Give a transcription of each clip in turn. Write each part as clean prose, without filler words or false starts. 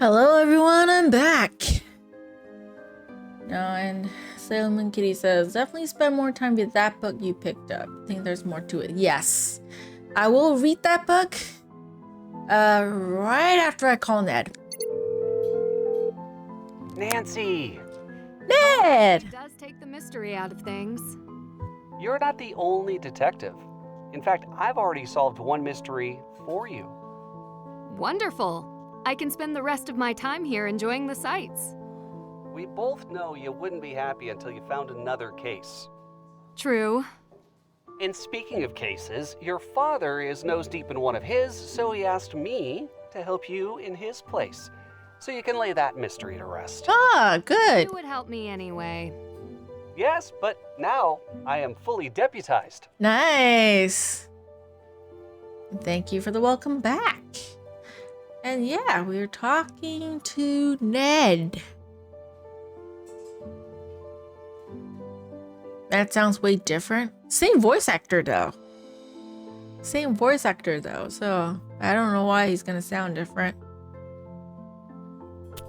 Hello everyone, I'm back. And Sailorman Kitty says, definitely spend more time with that book you picked up. I think there's more to it. Yes. I will read that book right after I call Ned. Nancy! Ned! It does take the mystery out of things. You're not the only detective. In fact, I've already solved one mystery for you. Wonderful. I can spend the rest of my time here enjoying the sights. We both know you wouldn't be happy until you found another case. True. And speaking of cases, your father is nose deep in one of his, so he asked me to help you in his place, so you can lay that mystery to rest. Ah, good. You would help me anyway. Yes, but now I am fully deputized. Nice. Thank you for the welcome back. And yeah, we're talking to Ned. That sounds way different. Same voice actor though. So I don't know why he's gonna sound different.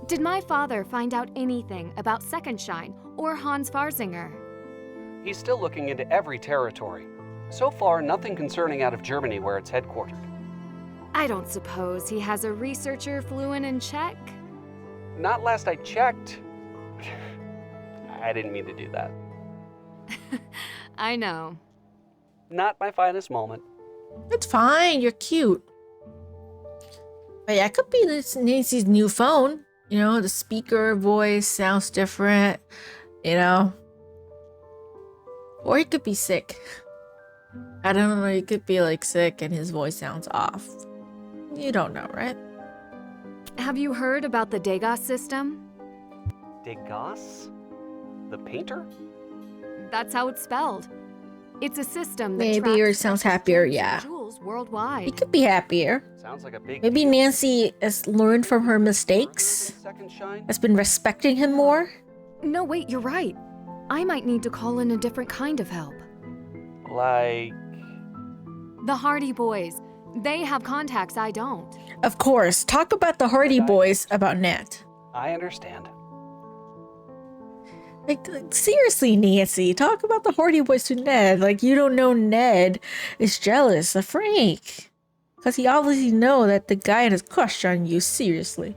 Did my father find out anything about Second Shine or Hans Farzinger? He's still looking into every territory. So far, nothing concerning out of Germany where it's headquartered. I don't suppose he has a researcher fluent in Czech? Not last I checked. I didn't mean to do that. I know. Not my finest moment. It's fine, you're cute. But yeah, it could be this Nancy's new phone. You know, the speaker voice sounds different, you know. Or he could be sick. I don't know, he could be like sick and his voice sounds off. You don't know, right? Have you heard about the Degas system? Degas? The painter? That's how it's spelled. It's a system that Maybe yours sounds happier, yeah. jewels worldwide. He could be happier. Sounds like a big Maybe deal. Nancy has learned from her mistakes. Second Shine? Has been respecting him more. No, wait, you're right. I might need to call in a different kind of help. Like... The Hardy Boys. They have contacts I don't. Of course, talk about the Hardy Boys about Ned. I understand. Like, seriously, Nancy, talk about the Hardy Boys to Ned. Like, you don't know Ned is jealous of Frank. Because he obviously know that the guy has crush on you, seriously.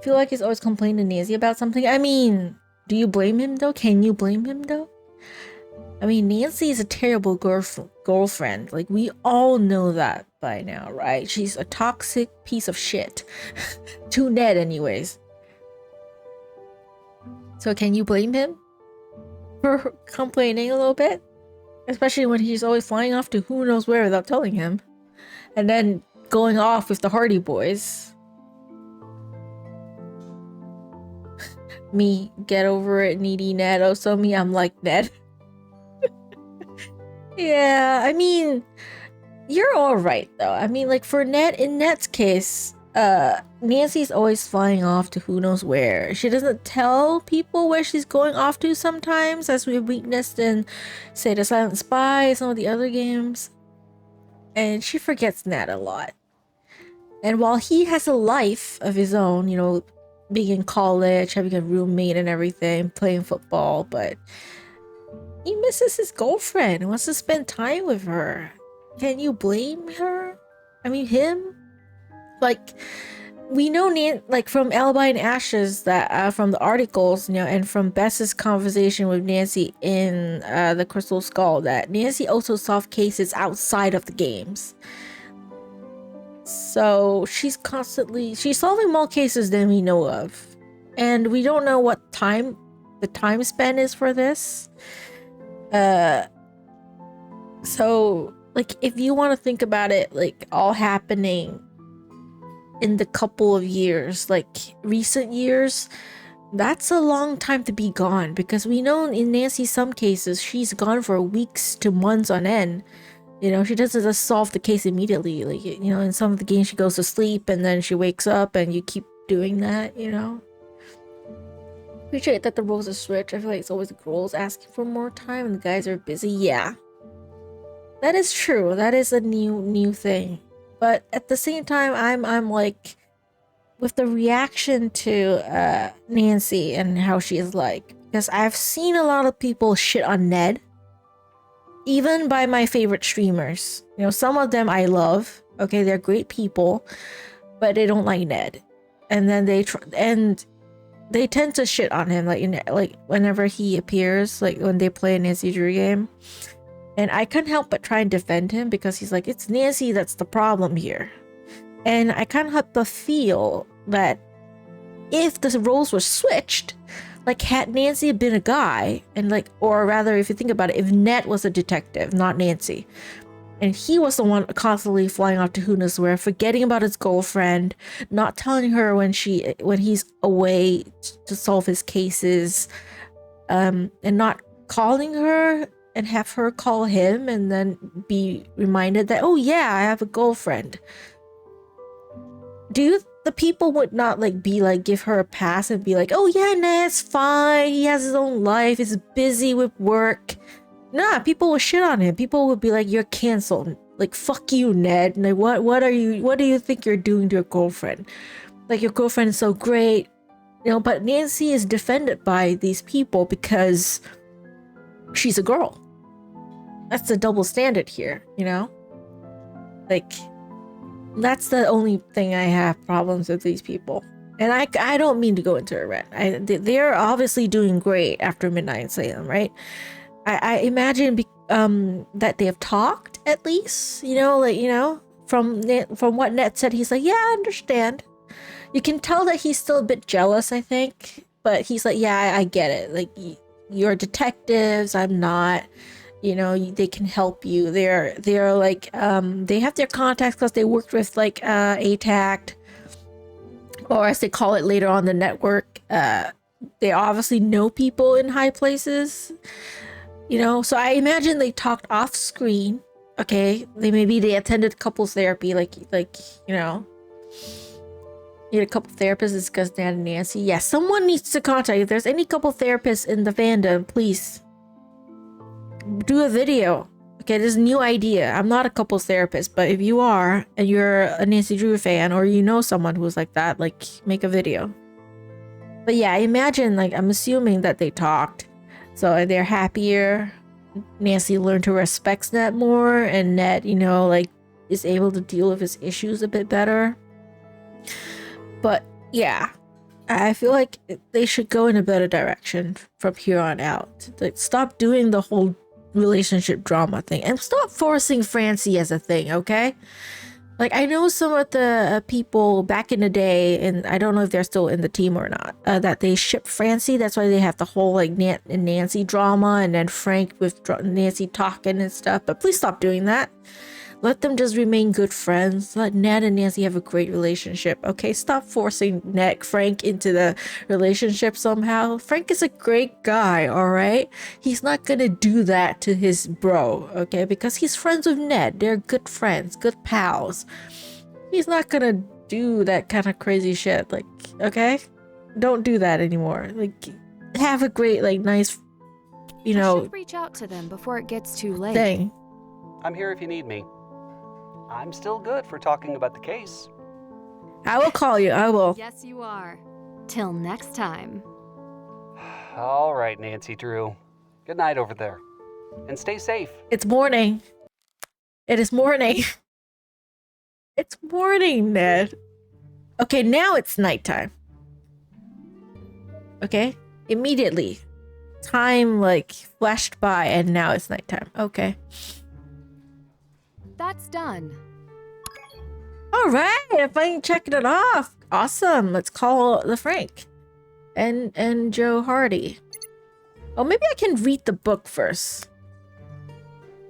Feel like he's always complaining to Nancy about something. I mean, do you blame him, though? Can you blame him, though? I mean, Nancy is a terrible girlfriend. Like, we all know that by now, right? She's a toxic piece of shit. To Ned, anyways. So can you blame him for complaining a little bit? Especially when he's always flying off to who knows where without telling him. And then going off with the Hardy Boys. Me, get over it, needy Ned. Oh, so me, I'm like Ned. Yeah, I mean, you're alright though. I mean, like for Ned, in Ned's case, Nancy's always flying off to who knows where. She doesn't tell people where she's going off to sometimes, as we've witnessed in, say, The Silent Spy, some of the other games. And she forgets Ned a lot. And while he has a life of his own, you know, being in college, having a roommate and everything, playing football, but he misses his girlfriend and wants to spend time with her. Can you blame her? I mean, him? Like, we know like from Alibi and Ashes that from the articles, you know, and from Bess's conversation with Nancy in the Crystal Skull, that Nancy also solved cases outside of the games. So she's solving more cases than we know of, and we don't know what the time span is for this. So like, if you want to think about it, like all happening in the couple of years, like recent years, that's a long time to be gone, because we know in Nancy some cases she's gone for weeks to months on end. You know, she doesn't just solve the case immediately. Like, you know, in some of the games she goes to sleep and then she wakes up and you keep doing that, you know. Appreciate that the roles are switched. I feel like it's always the girls asking for more time and the guys are busy. Yeah, that is true. That is a new thing. But at the same time, I'm like, with the reaction to Nancy and how she is like, because I've seen a lot of people shit on Ned, even by my favorite streamers. You know, some of them I love. Okay, they're great people, but they don't like Ned, and then they tend to shit on him, like whenever he appears, like when they play a Nancy Drew game. And I couldn't help but try and defend him because he's like, it's Nancy that's the problem here. And I can't help but feel that if the roles were switched, like had Nancy been a guy, and like, or rather, if you think about it, if Ned was a detective, not Nancy, and he was the one constantly flying off to who knows where, forgetting about his girlfriend, not telling her when he's away to solve his cases, and not calling her and have her call him and then be reminded that, oh yeah, I have a girlfriend. The people would not like be like, give her a pass and be like, oh yeah, Ned's fine, he has his own life, he's busy with work. Nah, people would shit on him. People would be like, you're canceled. Like, fuck you, Ned. Like, what do you think you're doing to your girlfriend? Like, your girlfriend is so great. You know, but Nancy is defended by these people because she's a girl. That's the double standard here, you know? Like, that's the only thing I have problems with these people. And I don't mean to go into a rant. They're obviously doing great after Midnight in Salem, right? I imagine that they have talked at least, you know, like, you know, from what Ned said, he's like, yeah, I understand. You can tell that he's still a bit jealous, I think, but he's like, yeah, I get it. Like, you're detectives, I'm not. You know, they can help you. They're like, they have their contacts because they worked with like ATACT, or as they call it later on the network. They obviously know people in high places, you know. So I imagine they talked off screen. Okay, they attended couples therapy, like you know, need a couple therapists discuss Ned and Nancy. Yeah, someone needs to contact. If there's any couple therapists in the fandom, please do a video. Okay, this is a new idea. I'm not a couples therapist, but if you are and you're a Nancy Drew fan, or you know someone who's like that, like, make a video. But yeah, I imagine, like, I'm assuming that they talked, so they're happier. Nancy learned to respect Ned more, and Ned, you know, like, is able to deal with his issues a bit better. But yeah, I feel like they should go in a better direction from here on out. Like, stop doing the whole relationship drama thing and stop forcing Francie as a thing, okay? Like, I know some of the people back in the day, and I don't know if they're still in the team or not, that they ship Francie. That's why they have the whole like Nat and Nancy drama, and then Frank with Nancy talking and stuff. But please stop doing that. Let them just remain good friends. Let Ned and Nancy have a great relationship. Okay, stop forcing Frank into the relationship somehow. Frank is a great guy, all right? He's not gonna do that to his bro, okay? Because he's friends with Ned. They're good friends, good pals. He's not gonna do that kind of crazy shit, like, okay? Don't do that anymore. Like, have a great, like, nice, you know, I should reach out to them before it gets too late. thing. I'm here if you need me. I'm still good for talking about the case. I will call you. I will. Yes, you are. Till next time. All right, Nancy Drew. Good night over there. And stay safe. It's morning. It is morning. It's morning, Ned. Okay, now it's nighttime. Okay? Immediately. Time, like, flashed by, and now it's nighttime. Okay. That's done. All right, I'm finally checking it off. Awesome. Let's call the Frank and Joe Hardy. Oh, maybe I can read the book first.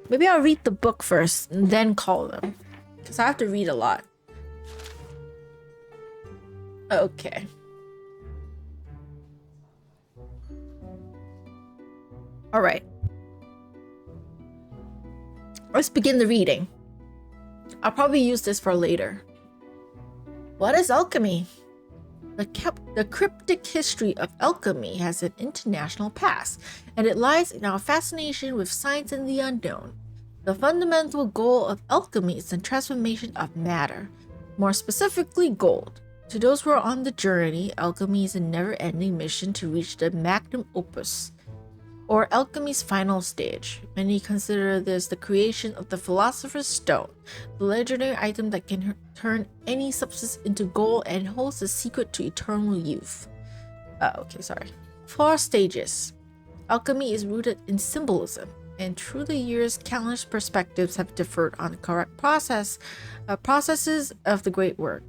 Maybe I'll read the book first and then call them, because I have to read a lot. Okay. All right. Let's begin the reading. I'll probably use this for later. What is alchemy? The cryptic history of alchemy has an international past, and it lies in our fascination with science and the unknown. The fundamental goal of alchemy is the transformation of matter, more specifically gold, To those who are on the journey, alchemy is a never-ending mission to reach the magnum opus, or alchemy's final stage. Many consider this the creation of the Philosopher's Stone, the legendary item that can turn any substance into gold and holds the secret to eternal youth. 4 stages. Alchemy is rooted in symbolism, and through the years, countless perspectives have differed on the correct processes of the great work.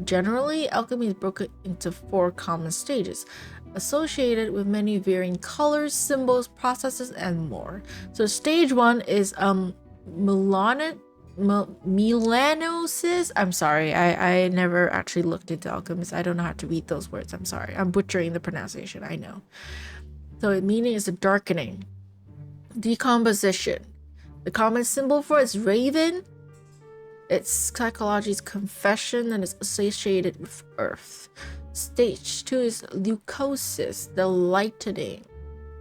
Generally, alchemy is broken into 4 common stages, associated with many varying colors, symbols, processes, and more. So stage 1 is melanosis. I'm sorry, I never actually looked into alchemists. I don't know how to read those words. I'm sorry. I'm butchering the pronunciation, I know. So the meaning is the darkening. Decomposition. The common symbol for it is raven. It's psychology's confession and is associated with earth. Stage 2 is leucosis, the lightening.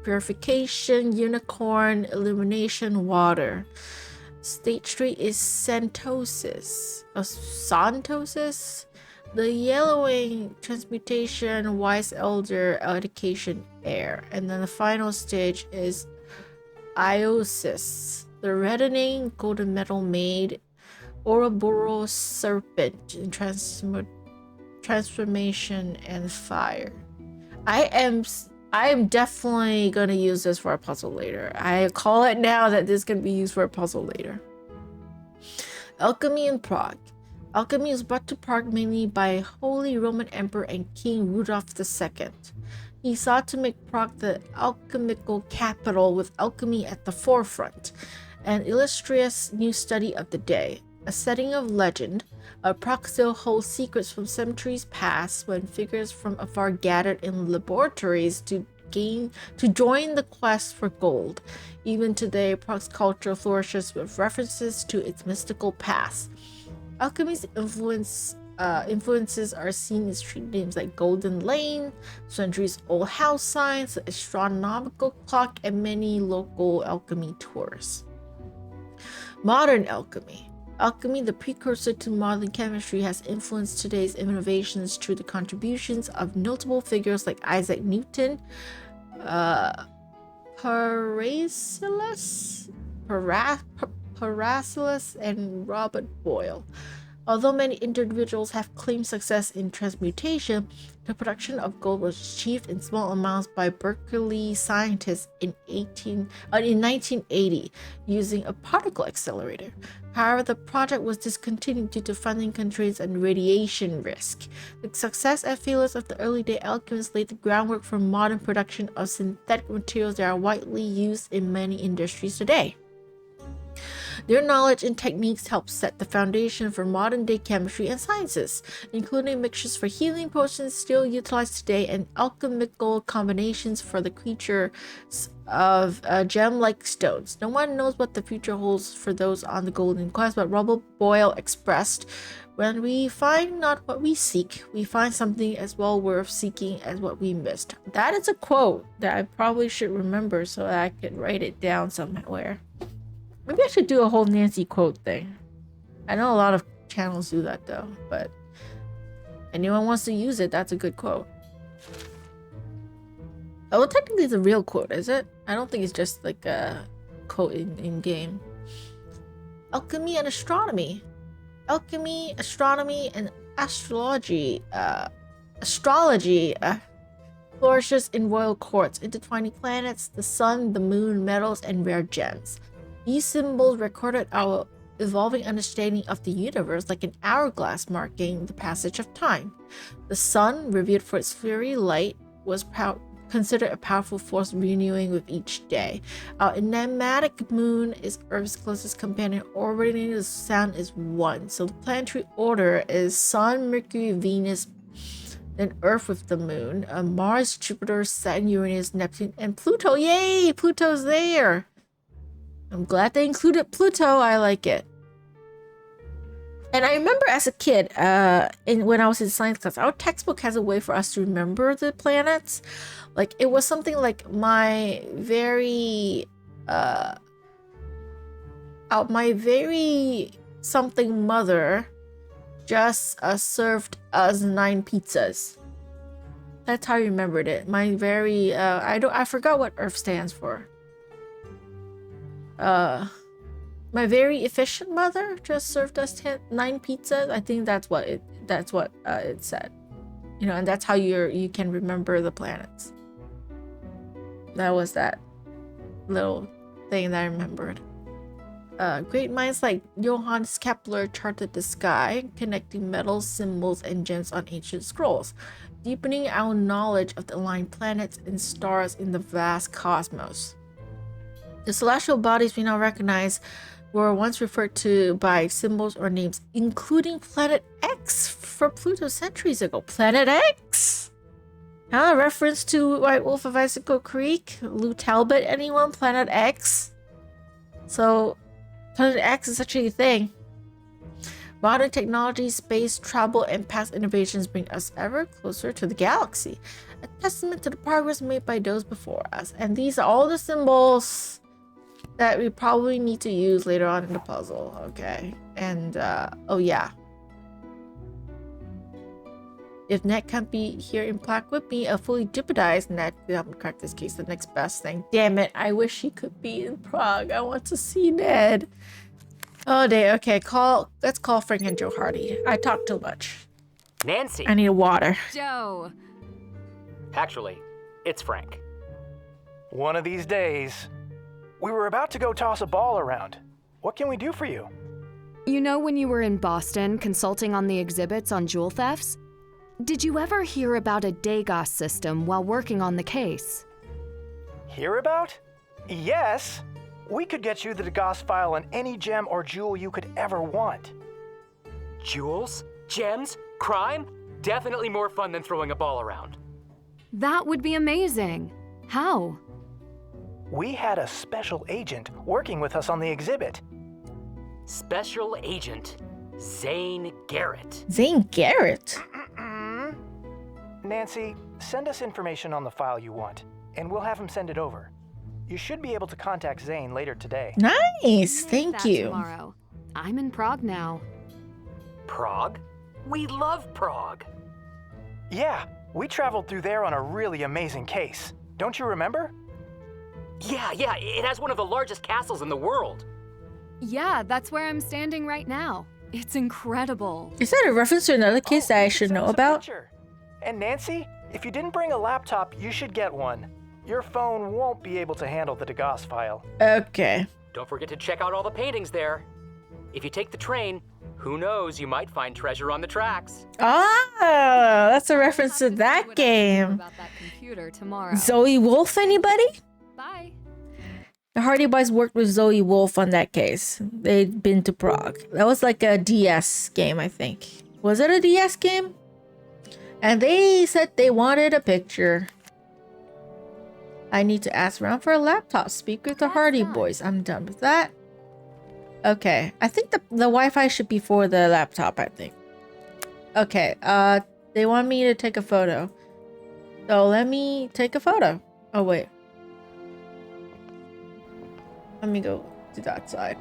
Purification, unicorn, illumination, water. Stage 3 is xanthosis, the yellowing, transmutation, wise elder, education, air. And then the final stage is iosis, the reddening, golden metal maid, Ouroboros serpent, and transformation and fire. I am definitely gonna use this for a puzzle later. I call it now that this can be used for a puzzle later. Alchemy in Prague. Alchemy was brought to Prague mainly by Holy Roman Emperor and King Rudolf II. He sought to make Prague the alchemical capital, with alchemy at the forefront, an illustrious new study of the day. A setting of legend, Prague still holds secrets from centuries past, when figures from afar gathered in laboratories to join the quest for gold. Even today, Prague's culture flourishes with references to its mystical past. Alchemy's influences are seen in street names like Golden Lane, centuries-old house signs, the astronomical clock, and many local alchemy tours. Modern alchemy. Alchemy, the precursor to modern chemistry, has influenced today's innovations through the contributions of notable figures like Isaac Newton, Paracelsus, and Robert Boyle. Although many individuals have claimed success in transmutation, the production of gold was achieved in small amounts by Berkeley scientists in 1980 using a particle accelerator. However, the project was discontinued due to funding constraints and radiation risk. The success and failures of the early day alchemists laid the groundwork for modern production of synthetic materials that are widely used in many industries today. Their knowledge and techniques helped set the foundation for modern-day chemistry and sciences, including mixtures for healing potions still utilized today and alchemical combinations for the creatures of gem-like stones. No one knows what the future holds for those on the Golden Quest, but Robert Boyle expressed, "When we find not what we seek, we find something as well worth seeking as what we missed." That is a quote that I probably should remember so that I could write it down somewhere. Maybe I should do a whole Nancy quote thing. I know a lot of channels do that though, but anyone wants to use it, that's a good quote. Oh, well, technically it's a real quote, is it? I don't think it's just like a quote in game. Alchemy and astronomy. Alchemy, astronomy, and astrology. Astrology flourishes in royal courts, intertwining planets, the sun, the moon, metals, and rare gems. These symbols recorded our evolving understanding of the universe, like an hourglass marking the passage of time. The sun, revered for its fiery light, was considered a powerful force renewing with each day. Our enigmatic moon is Earth's closest companion, orbiting the sun is 1. So the planetary order is Sun, Mercury, Venus, then Earth with the moon, Mars, Jupiter, Saturn, Uranus, Neptune, and Pluto. Yay! Pluto's there! I'm glad they included Pluto. I like it. And I remember as a kid, when I was in science class, our textbook has a way for us to remember the planets. Like, it was something like my very something mother just served us 9 pizzas. That's how I remembered it. My very I forgot what Earth stands for. My very efficient mother just served us 9 pizzas. I think that's what it said. You know, and that's how you can remember the planets. That was that little thing that I remembered. Great minds like Johannes Kepler charted the sky, connecting metals, symbols, and gems on ancient scrolls, deepening our knowledge of the aligned planets and stars in the vast cosmos. The celestial bodies we now recognize were once referred to by symbols or names, including Planet X for Pluto centuries ago. Planet X? A reference to White Wolf of Icicle Creek? Lou Talbot, anyone? Planet X? So, Planet X is such a thing. Modern technology, space travel, and past innovations bring us ever closer to the galaxy, a testament to the progress made by those before us. And these are all the symbols that we probably need to use later on in the puzzle. Okay. And, oh yeah. If Ned can't be here in Prague with me, a fully jeopardized Ned could help me crack this case, the next best thing. Damn it, I wish he could be in Prague. I want to see Ned. Oh, day. Okay, let's call Frank and Joe Hardy. I talk too much. Nancy. I need water. Joe. Actually, it's Frank. One of these days. We were about to go toss a ball around. What can we do for you? You know when you were in Boston consulting on the exhibits on jewel thefts? Did you ever hear about a Degas system while working on the case? Hear about? Yes. We could get you the Degas file on any gem or jewel you could ever want. Jewels? Gems? Crime? Definitely more fun than throwing a ball around. That would be amazing. How? We had a special agent working with us on the exhibit. Special Agent Zane Garrett. Zane Garrett? Nancy, send us information on the file you want, and we'll have him send it over. You should be able to contact Zane later today. Nice, thank That you. Tomorrow. I'm in Prague now. Prague? We love Prague. Yeah, we traveled through there on a really amazing case. Don't you remember? Yeah, it has one of the largest castles in the world. Yeah, that's where I'm standing right now. It's incredible. Is that a reference to another case that I should send know us a about? picture. And Nancy, if you didn't bring a laptop, you should get one. Your phone won't be able to handle the Degas file. Okay. Don't forget to check out all the paintings there. If you take the train, who knows, you might find treasure on the tracks. Ah, that's a reference to that game. About that computer tomorrow. Zoe Wolf, anybody? Bye. The Hardy Boys worked with Zoe Wolf on that case. They'd been to Prague. That was like a DS game, I think. Was it a DS game? And they said they wanted a picture. I need to ask around for a laptop. Speak with the Hardy Boys. I'm done with that. Okay. I think the Wi-Fi should be for the laptop, I think. Okay. They want me to take a photo. So let me take a photo. Oh, wait. Let me go to that side.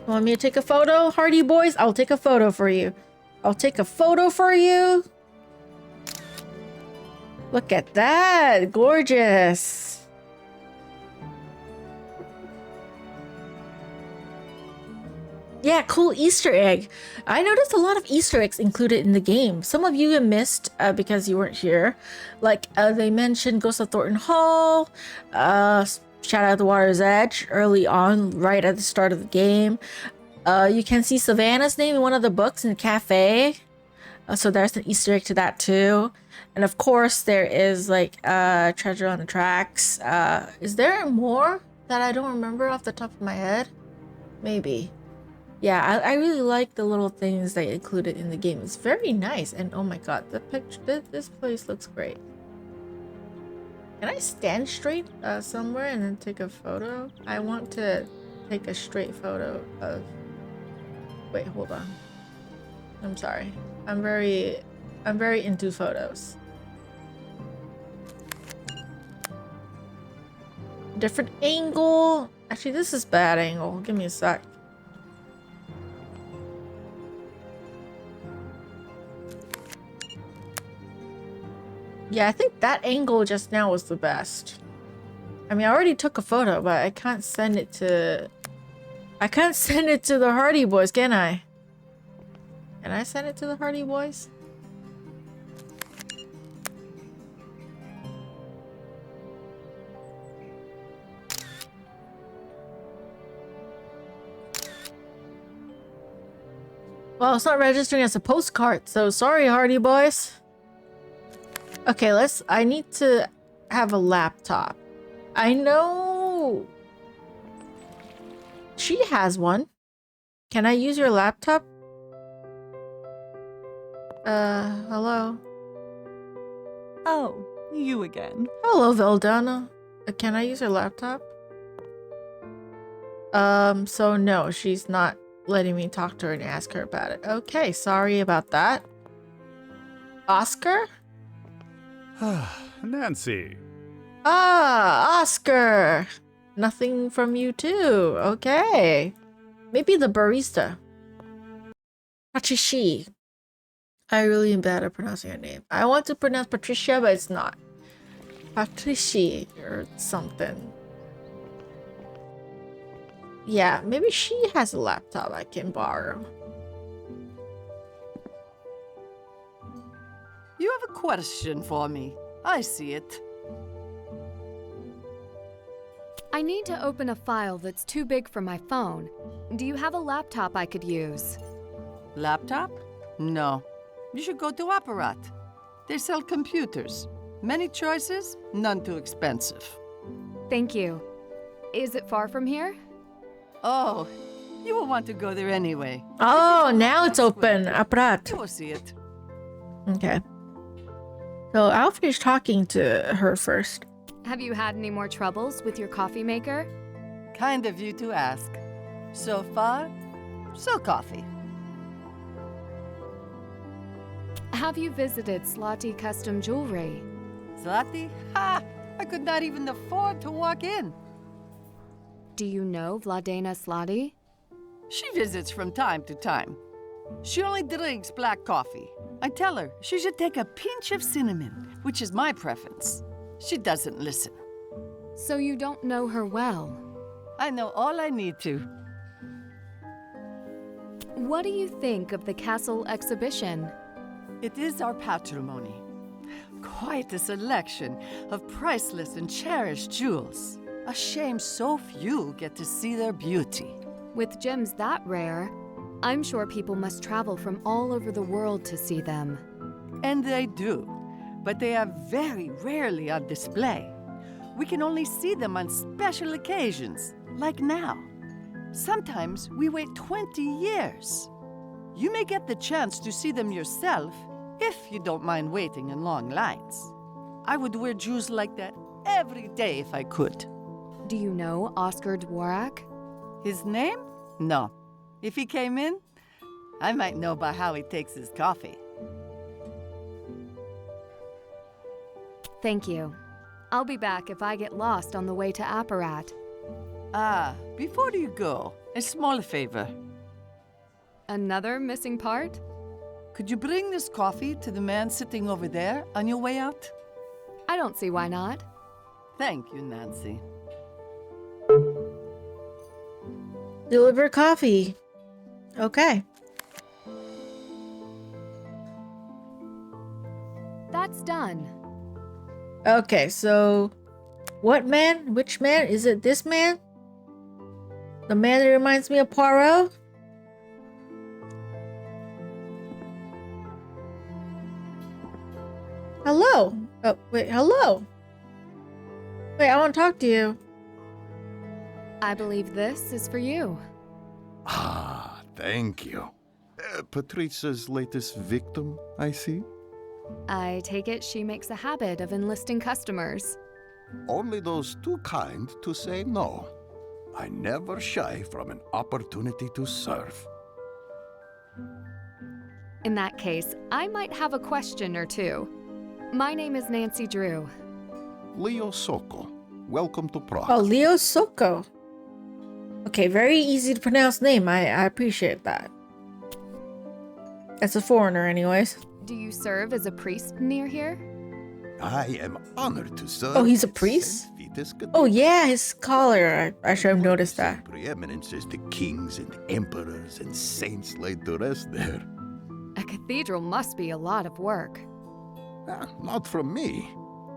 Want me to take a photo, Hardy Boys? I'll take a photo for you. I'll take a photo for you. Look at that. Gorgeous. Yeah, cool Easter egg. I noticed a lot of Easter eggs included in the game. Some of you missed because you weren't here. Like they mentioned Ghost of Thornton Hall, shout out to Water's Edge early on, right at the start of the game. You can see Savannah's name in one of the books in the cafe. So there's an Easter egg to that too. And of course there is like treasure on the tracks. Is there more that I don't remember off the top of my head? Maybe. Yeah, I really like the little things they included in the game. It's very nice. And oh my god, the picture, this place looks great. Can I stand straight somewhere and then take a photo? I want to take a straight photo of... Wait, hold on. I'm sorry. I'm very into photos. different angle. Actually, this is bad angle. Give me a sec. Yeah, I think that angle just now was the best. I mean, I already took a photo, but I can't send it to... I can't send it to the Hardy Boys, can I? Can I send it to the Hardy Boys? Well, it's not registering as a postcard, so sorry, Hardy Boys. Okay, I need to have a laptop. I know she has one. Can I use your laptop? Hello? Oh, you again. Hello, Veldana. Can I use her laptop? So no, she's not letting me talk to her and ask her about it. Okay, sorry about that. Oscar? Nancy. Ah, Oscar! Nothing from you too. Okay. Maybe the barista. Patricia. I really am bad at pronouncing her name. I want to pronounce Patricia, but it's not. Patricia or something. Yeah, maybe she has a laptop I can borrow. You have a question for me. I see it. I need to open a file that's too big for my phone. Do you have a laptop I could use? Laptop? No. You should go to Apparat. They sell computers. Many choices, none too expensive. Thank you. Is it far from here? Oh, you will want to go there anyway. Oh, now it's open. Apparat. You will see it. Okay. So I'll finish talking to her first. Have you had any more troubles with your coffee maker? Kind of you to ask. So far, so coffee. Have you visited Slotty Custom Jewelry? Zlati? Ha! I could not even afford to walk in. Do you know Vladena Slotty? She visits from time to time. She only drinks black coffee. I tell her she should take a pinch of cinnamon, which is my preference. She doesn't listen. So you don't know her well? I know all I need to. What do you think of the castle exhibition? It is our patrimony. Quite a selection of priceless and cherished jewels. A shame so few get to see their beauty. With gems that rare, I'm sure people must travel from all over the world to see them. And they do, but they are very rarely on display. We can only see them on special occasions, like now. Sometimes we wait 20 years. You may get the chance to see them yourself if you don't mind waiting in long lines. I would wear jewels like that every day if I could. Do you know Oscar Dvorak? His name? No. If he came in, I might know by how he takes his coffee. Thank you. I'll be back if I get lost on the way to Apparat. Ah, before you go, a small favor. Another missing part? Could you bring this coffee to the man sitting over there on your way out? I don't see why not. Thank you, Nancy. Deliver coffee. Okay. That's done. Okay, so what man? Which man? Is it this man? The man that reminds me of Poirot? Hello. Oh, wait, hello. Wait, I want to talk to you. I believe this is for you. Ah, thank you. Patricia's latest victim, I see. I take it she makes a habit of enlisting customers. Only those too kind to say no. I never shy from an opportunity to serve. In that case, I might have a question or two. My name is Nancy Drew. Leo Soko. welcome to Prague. Oh, Leo Soko. Okay, very easy to pronounce name. I appreciate that. As a foreigner, anyways. Do you serve as a priest near here? I am honored to serve. Oh, he's a at priest? St. Vitus Oh Cathedral. yeah, his collar. I should have noticed that. Preeminence as the kings and emperors and saints laid to rest there. A cathedral must be a lot of work. Not from me.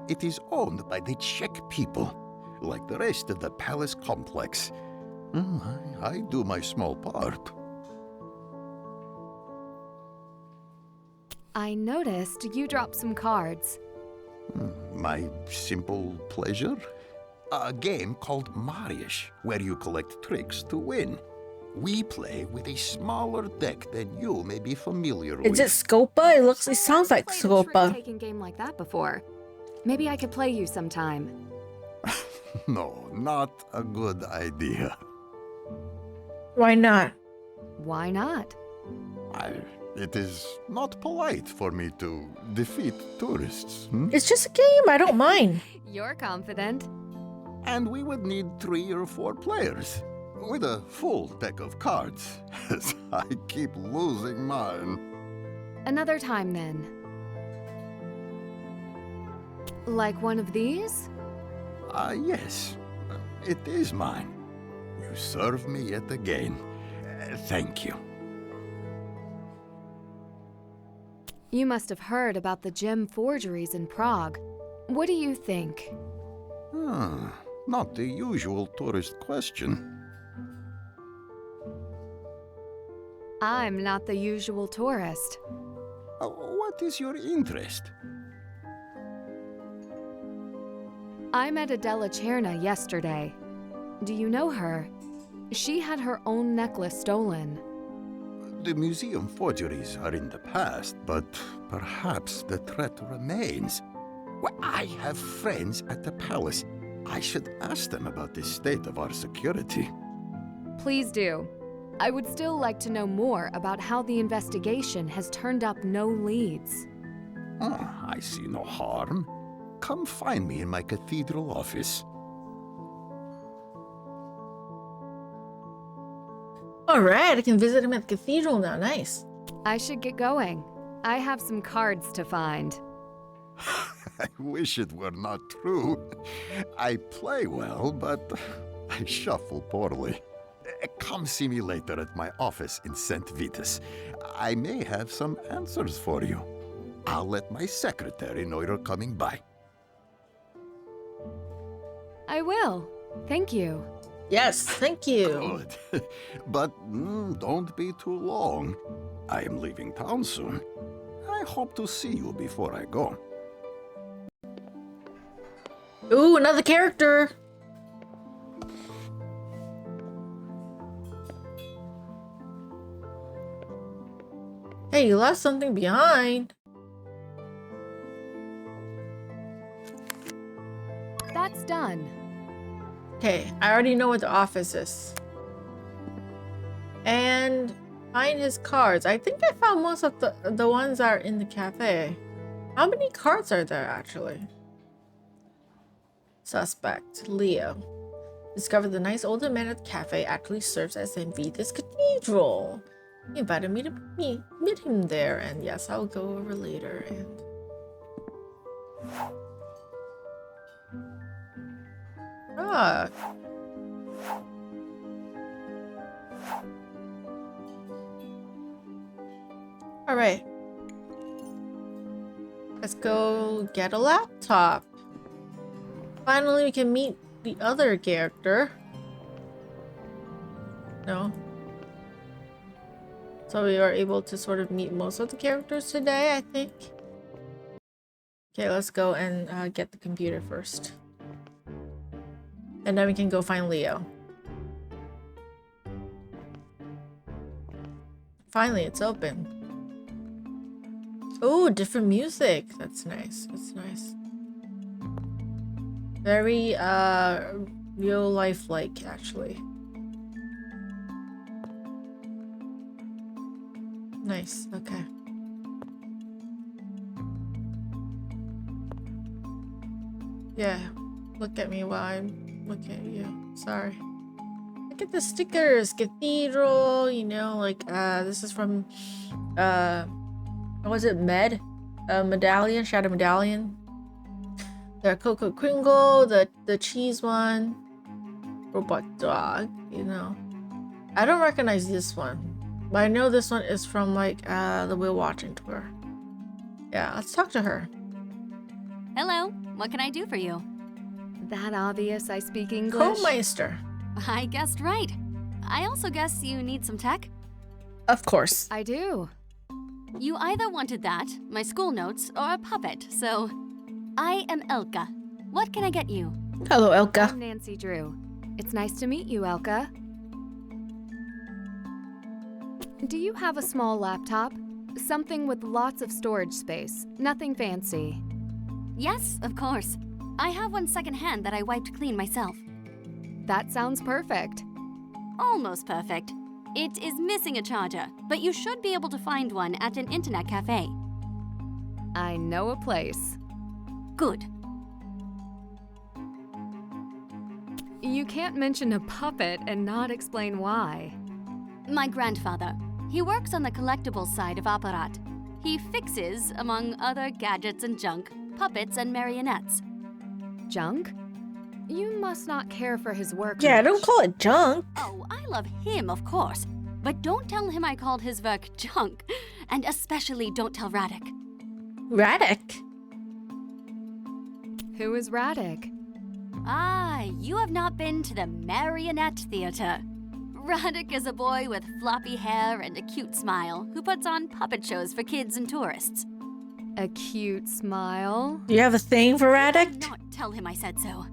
It is owned by the Czech people, like the rest of the palace complex. I do my small part. I noticed you dropped some cards. My simple pleasure? A game called Marius, where you collect tricks to win. We play with a smaller deck than you may be familiar with. Is it Scopa? It sounds like I've played a Scopa. trick-taking game like that before. Maybe I could play you sometime. No, not a good idea. Why not? Why not? It is not polite for me to defeat tourists. It's just a game. I don't mind. You're confident. And we would need 3 or 4 players. With a full deck of cards, as I keep losing mine. Another time then. Like one of these? Yes. It is mine. You serve me yet again. Thank you. You must have heard about the gem forgeries in Prague. What do you think? Not the usual tourist question. I'm not the usual tourist. What is your interest? I met Adela Čzerná yesterday. Do you know her? She had her own necklace stolen. The museum forgeries are in the past, but perhaps the threat remains. Well, I have friends at the palace. I should ask them about the state of our security. Please do. I would still like to know more about how the investigation has turned up no leads. I see no harm. Come find me in my cathedral office. Alright, I can visit him at the cathedral now. Nice. I should get going. I have some cards to find. I wish it were not true. I play well, but I shuffle poorly. Come see me later at my office in St. Vitus. I may have some answers for you. I'll let my secretary know you're coming by. I will. Thank you. Yes, thank you. Good. But don't be too long. I am leaving town soon. I hope to see you before I go. Ooh, another character. Hey, you left something behind. That's done. Okay, I already know what the office is. And find his cards. I think I found most of the ones that are in the cafe. How many cards are there actually? Suspect, Leo. Discovered the nice older man at the cafe actually serves as St. Vitus Cathedral. He invited me to meet him there, and yes, I'll go over later. And all right. Let's go get a laptop. Finally, we can meet the other character. No. So we are able to sort of meet most of the characters today, I think. Okay, let's go and get the computer first. And then we can go find Leo. Finally, it's open. Oh, different music. That's nice. That's nice. Very real life like, actually. Nice. Okay. Yeah. look at me while I look at you. Sorry. Look at the stickers. Cathedral, you know, like this is from what was it, medallion, shadow medallion. The Cocoa Kringle, the cheese one. Robot dog, you know. I don't recognize this one. But I know this one is from like the Wheel Watching tour. Yeah, let's talk to her. Hello, what can I do for you? That obvious I speak English? Co-meister. I guessed right. I also guess you need some tech? Of course. I do. You either wanted that, my school notes, or a puppet, so... I am Elka. What can I get you? Hello, Elka. I'm Nancy Drew. It's nice to meet you, Elka. Do you have a small laptop? Something with lots of storage space. Nothing fancy. Yes, of course. I have one secondhand that I wiped clean myself. That sounds perfect. Almost perfect. It is missing a charger, but you should be able to find one at an internet cafe. I know a place. Good. You can't mention a puppet and not explain why. My grandfather. He works on the collectibles side of Apparat. He fixes, among other gadgets and junk, puppets and marionettes. Junk? You must not care for his work. Yeah, much. don't call it junk. Oh, I love him, of course. But don't tell him I called his work junk. And especially don't tell Radek. Radek. Who is Radek? Ah, you have not been to the Marionette Theater. Radek is a boy with floppy hair and a cute smile who puts on puppet shows for kids and tourists. A cute smile? Do you have a thing for Do Radek? not tell him I said so.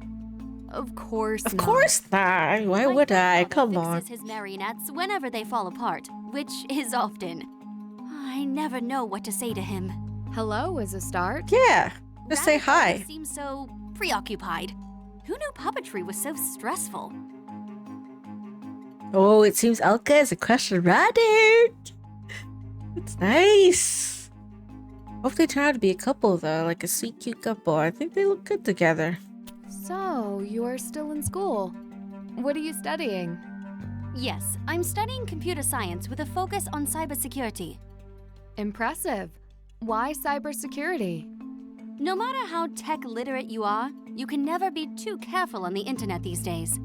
Of course Of not. course not. Why My would I? grandfather Come on. fixes his marionettes whenever they fall apart, which is often. I never know what to say to him. Hello is a start. Yeah. Just say Radek hi. always seems so preoccupied. Who knew puppetry was so stressful? Oh, it seems Elka has a crush on Radek. It's nice. Hope they turn out to be a couple though, like a sweet, cute couple. I think they look good together. So, you are still in school. What are you studying? Yes, I'm studying computer science with a focus on cybersecurity. Impressive. Why cybersecurity? No matter how tech literate you are, you can never be too careful on the internet these days.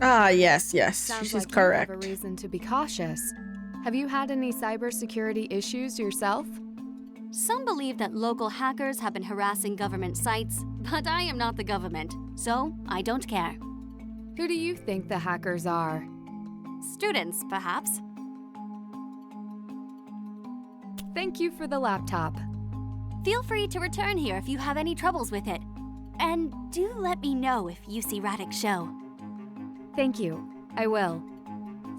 Ah, yes. Sounds She's like correct. you have a reason to be cautious. Have you had any cybersecurity issues yourself? Some believe that local hackers have been harassing government sites, but I am not the government, so I don't care. Who do you think the hackers are? Students, perhaps. Thank you for the laptop. Feel free to return here if you have any troubles with it. And do let me know if you see Radek's show. Thank you. I will.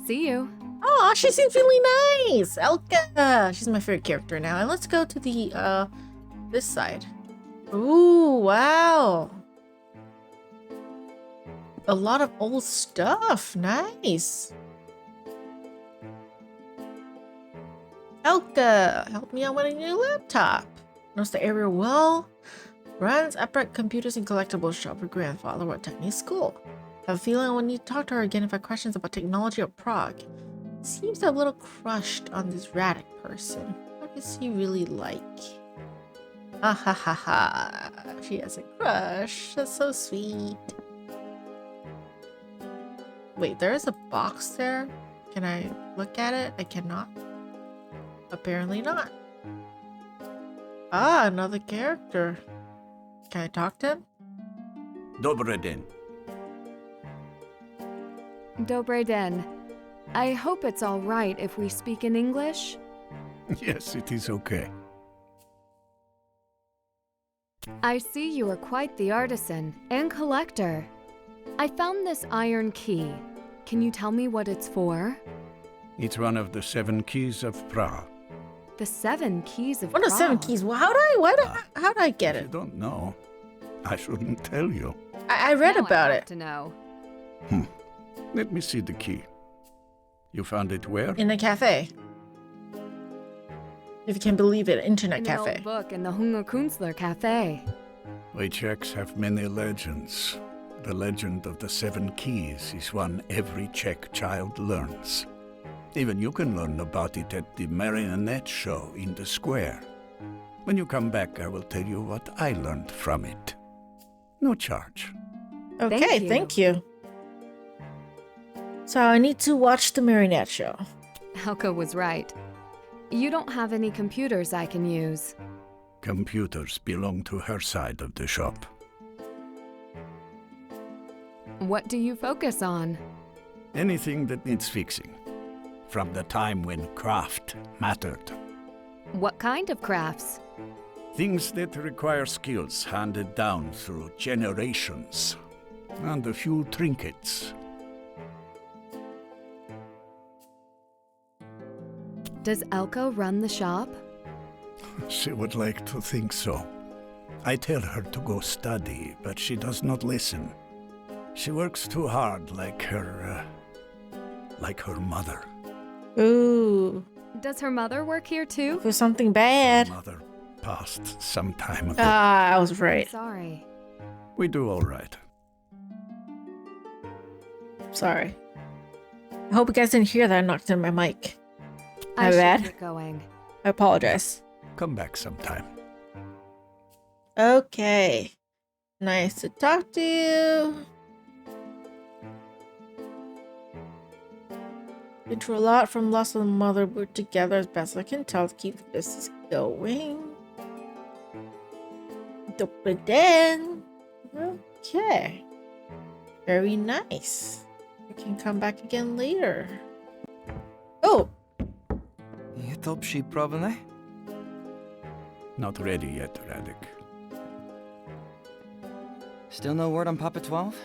See you. Oh, she seems really nice. Elka. She's my favorite character now. And let's go to the this side. Ooh, wow. A lot of old stuff. Nice. Elka, help me out with a new laptop. Knows the area well. Runs upright computers and collectibles shop. Her grandfather went to any school. Have a feeling I will need to talk to her again if I have questions about technology or Prague. Seems to have a little crushed on this Radek person. What is he really like? Ah ha ha ha. She has a crush. That's so sweet. Wait, there is a box there? Can I look at it? I cannot. Apparently not. Ah, another character. Can I talk to him? Dobry den. Dobry den. I hope it's all right if we speak in English. Yes, it is okay. I see you are quite the artisan and collector. I found this iron key. Can you tell me what it's for? It's one of the 7 keys of Prague. The 7 keys of What are 7 Prague. keys? Well, how do I get If you it? don't know, I shouldn't tell you. I read Now about I want it to know. Let me see the key. You found it where? in a cafe. If you can believe it, internet In cafe. an old book in the Hunger Künstler Cafe. We Czechs have many legends. The legend of the 7 keys is one every Czech child learns. Even you can learn about it at the Marionette show in the square. When you come back, I will tell you what I learned from it. No charge. Okay, thank you. So I need to watch the Marionette show. Elka was right. You don't have any computers I can use. Computers belong to her side of the shop. What do you focus on? Anything that needs fixing. From the time when craft mattered. What kind of crafts? Things that require skills handed down through generations. And a few trinkets. Does Elka run the shop? She would like to think so. I tell her to go study, but she does not listen. She works too hard like her mother. Ooh. Does her mother work here too? For something bad. Mother passed some time ago. Ah, I was right. Sorry. We do all right. Sorry. I hope you guys didn't hear that I knocked in my mic. My I bad. should get going. I apologize. Come back sometime. Okay. Nice to talk to you. Been through a lot from loss of the mother. We're together as best I can tell to keep the business going. Then. Okay. Very nice. We can come back again later. Oh! Je to připravené? Not ready yet, Radek. Still no word on Papa 12?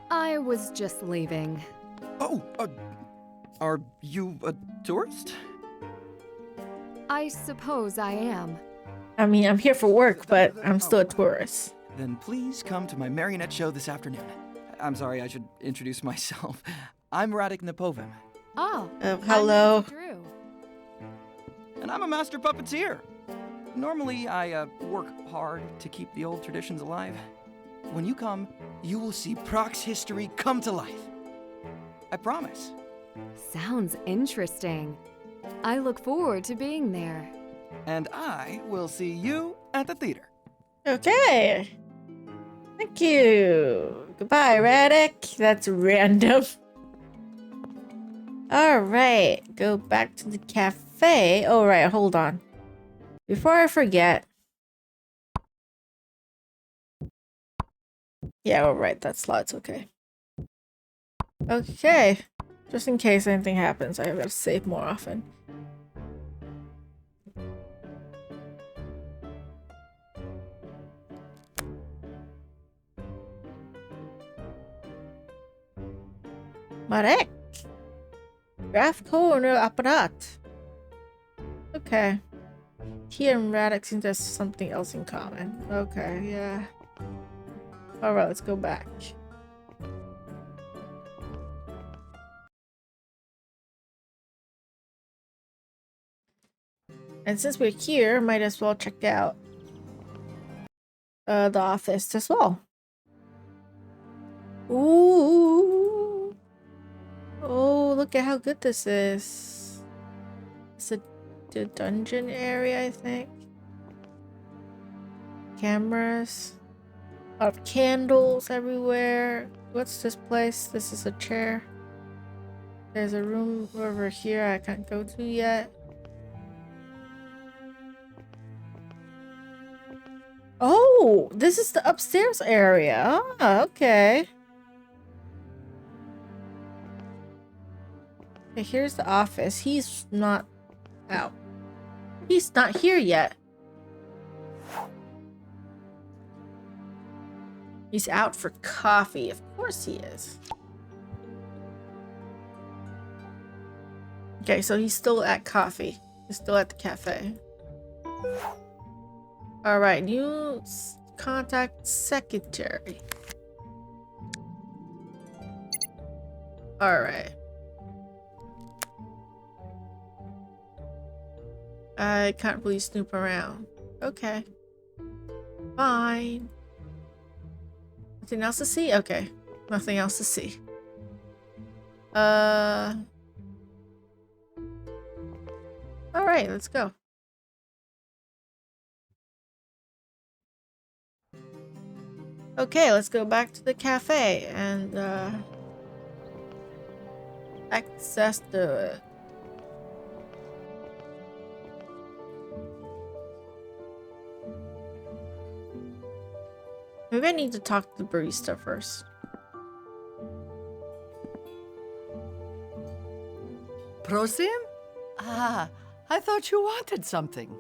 I was just leaving. Oh, are you a tourist? I suppose I am. I mean, I'm here for work, but I'm still a tourist. Then please come to my Marionette show this afternoon. I'm sorry, I should introduce myself. I'm Radek Nepovim. Oh, hello. I'm Drew. And I'm a master puppeteer. Normally, I work hard to keep the old traditions alive. When you come, you will see Prague's history come to life. I promise. Sounds interesting. I look forward to being there. And I will see you at the theater. Okay. Thank you. Goodbye, Radek. That's random. Alright. Go back to the cafe. Oh, right. Hold on. Before I forget. Yeah, alright. That slot's okay. Okay. Just in case anything happens, I gotta save more often. Marek! Graph corner apparat. Okay. He and Radek seem to have something else in common. Okay, yeah. Alright, let's go back. And since we're here, might as well check out the office as well. Ooh. Oh, look at how good this is. It's the dungeon area, I think. Cameras. A lot of candles everywhere. What's this place? This is a chair. There's a room over here I can't go to yet. Oh, this is the upstairs area. Ah, okay. Okay, here's the office. He's not out. He's not here yet. He's out for coffee. Of course he is. Okay, so he's still at coffee. He's still at the cafe. Alright, new contact secretary. Alright. I can't really snoop around. Okay. Fine. Nothing else to see? Okay. Nothing else to see. Alright, let's go. Okay, let's go back to the cafe and access the maybe I need to talk to the barista first. Prosim? Ah, I thought you wanted something.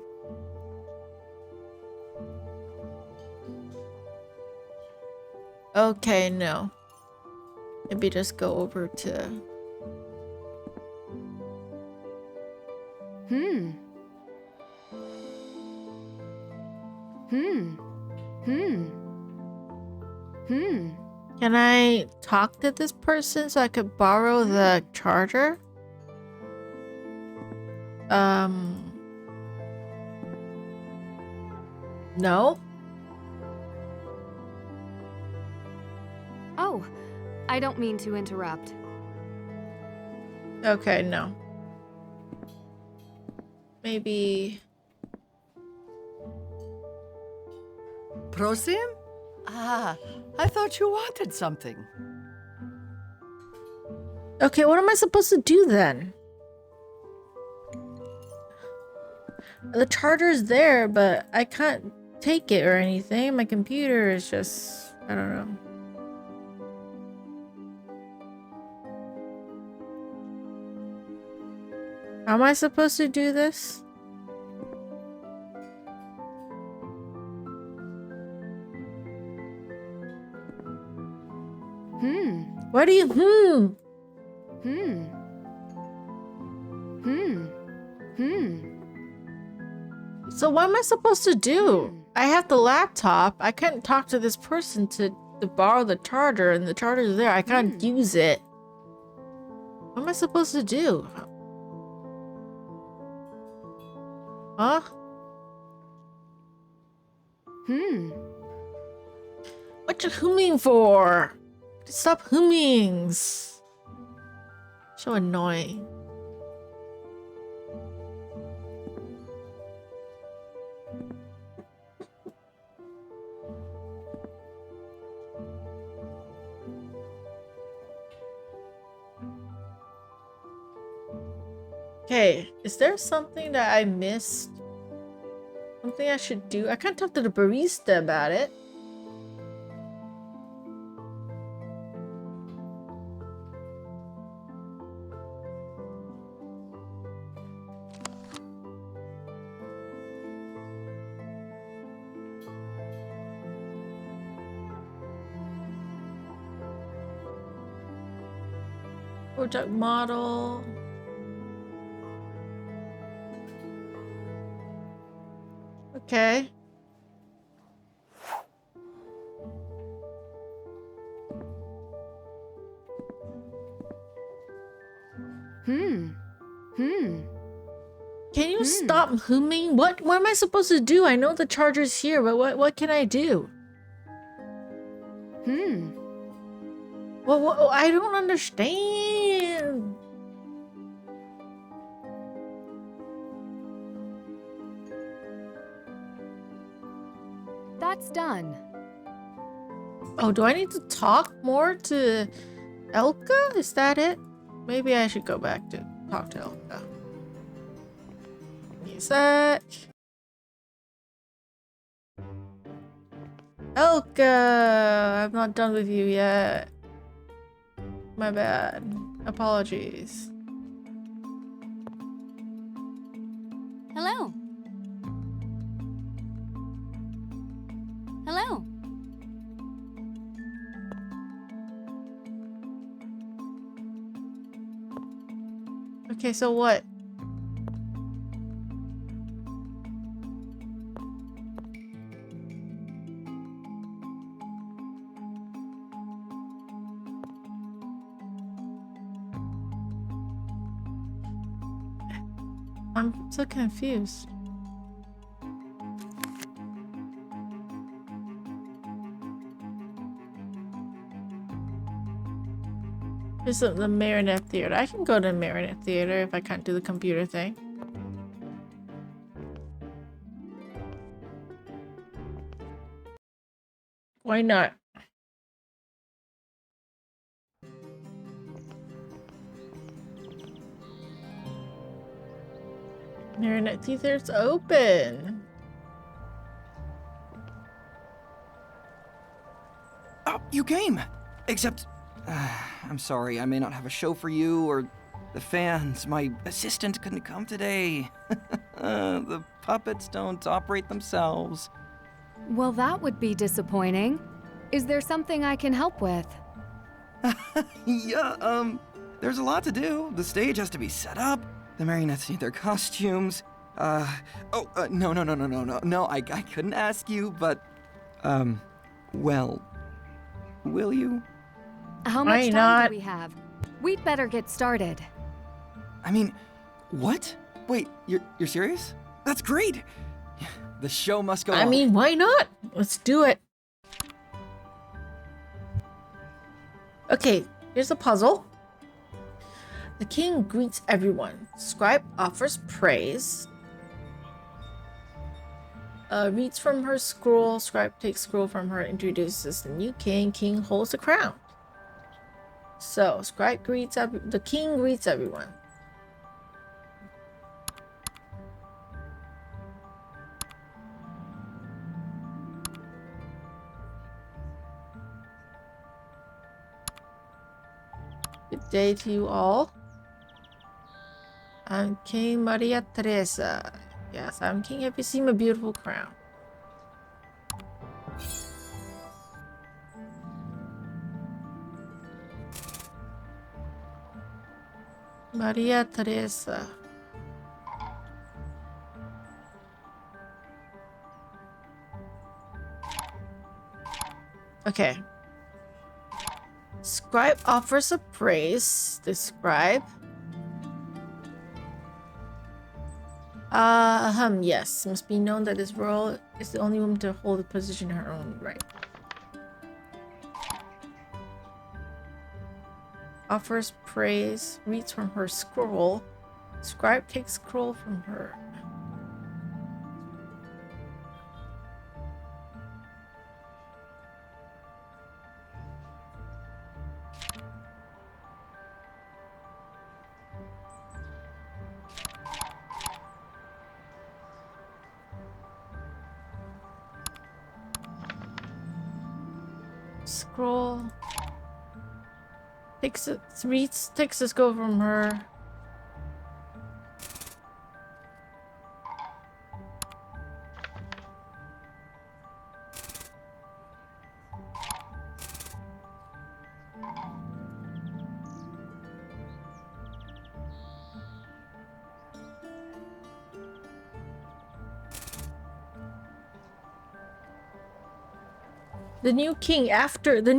Okay, no. Maybe just go over to... Can I talk to this person so I could borrow the charger? No? Oh, I don't mean to interrupt. Okay, no. Maybe... Prosim? Ah, I thought you wanted something. Okay, what am I supposed to do then? The charger's there, but I can't take it or anything. My computer is just... I don't know. How am I supposed to do this? What do you So what am I supposed to do? I have the laptop. I can't talk to this person to borrow the charger, and the charger's there. I can't use it. What am I supposed to do? Huh? What you humming for? Stop hummings. So annoying. Okay, is there something that I missed? Something I should do? I can't talk to the barista about it. Project model. Okay. Can you stop humming? What am I supposed to do? I know the charger's here, but what can I do? Well, I don't understand. That's done. Oh, do I need to talk more to Elka? Is that it? Maybe I should go back to talk to Elka. Give me a sec. Elka! I'm not done with you yet. My bad. Apologies. Hello. Hello. Okay, so what? I'm so confused. Here's the Marionette Theater. I can go to the Marionette Theater if I can't do the computer thing. Why not? Marionette Theater's open. Oh, you came! Except, I'm sorry, I may not have a show for you or the fans. My assistant couldn't come today. The puppets don't operate themselves. Well, that would be disappointing. Is there something I can help with? Yeah, there's a lot to do. The stage has to be set up. The marionettes need their costumes. No, I couldn't ask you, but, well, will you? How much time do we have? We'd better get started. I mean, what? Wait, you're serious? That's great! The show must go on. I mean, why not? Let's do it. Okay, here's a puzzle. The king greets everyone. Scribe offers praise. Reads from her scroll. Scribe takes scroll from her, introduces the new king. King holds the crown. So, Scribe greets the king greets everyone. Good day to you all. I'm King Maria Teresa. Yes, I'm king. Have you seen my beautiful crown? Maria Teresa. Okay. Scribe offers a praise. The scribe. Yes. Must be known that this royal is the only woman to hold a position in her own right. Offers praise. Reads from her scroll. Scribe takes scroll from her. Scroll. Takes a scroll from her. The new king after the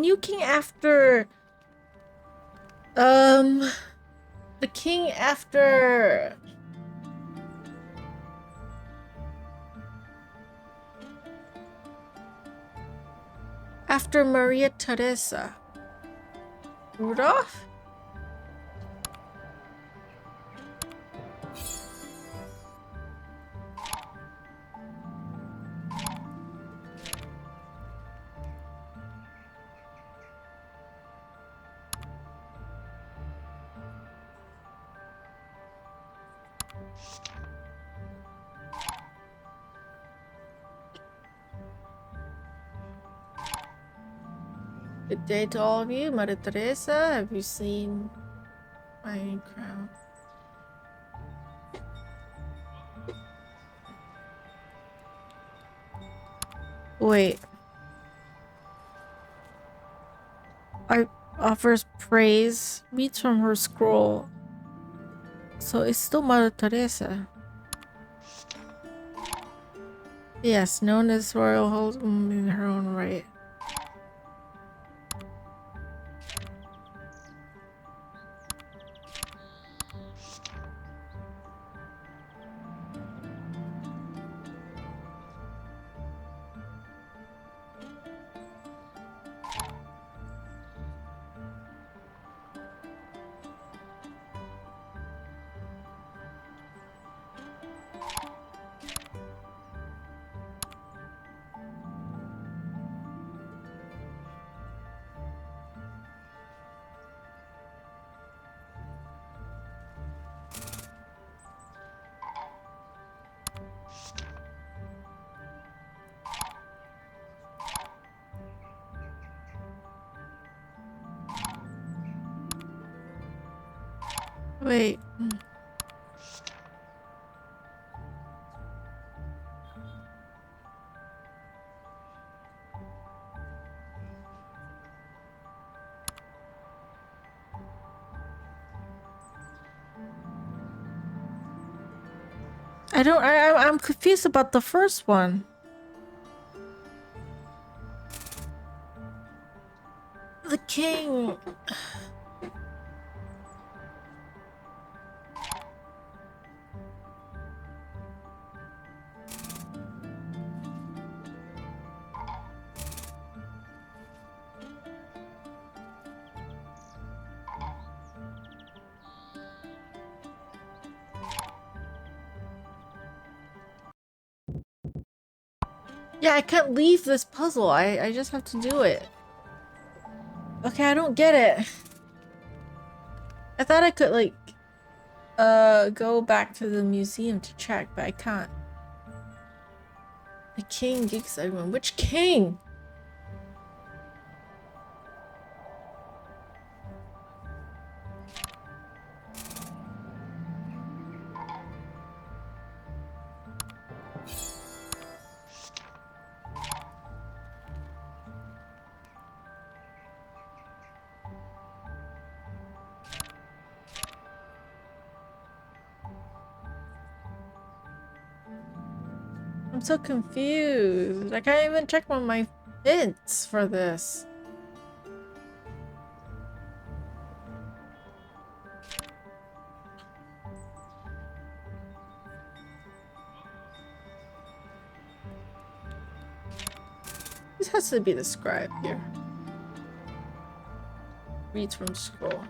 king after Maria Teresa. Rudolph? Good day to all of you. Maria Teresa, have you seen my crown? Wait. I offers praise, reads from her scroll. So it's still Maria Teresa. Yes, known as royal hold in her own right. Wait. I'm confused about the first one. The king. Yeah, I can't leave this puzzle. I just have to do it. Okay, I don't get it. I thought I could, like, go back to the museum to check, but I can't. The king geeks everyone. Which king? I'm so confused. I can't even check on my hints for this. This has to be the scribe here. Reads from scroll.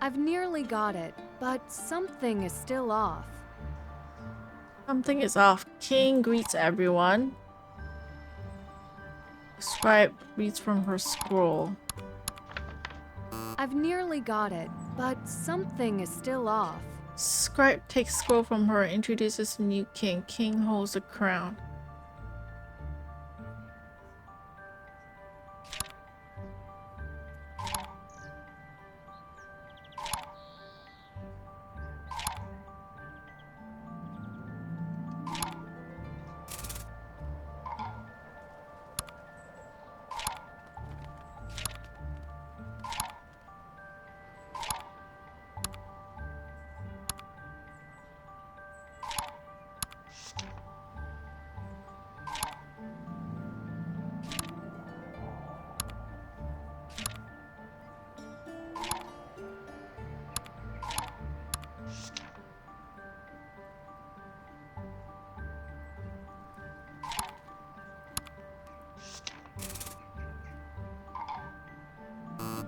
I've nearly got it, but something is still off. Something is off. King greets everyone. Scribe reads from her scroll. I've nearly got it, but something is still off. Scribe takes scroll from her and introduces a new king. King holds a crown.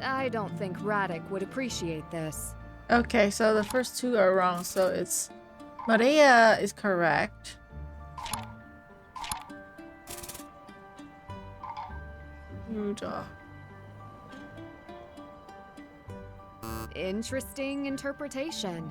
I don't think Radek would appreciate this. Okay, so the first two are wrong, so it's Maria is correct. Rudolph. Interesting interpretation.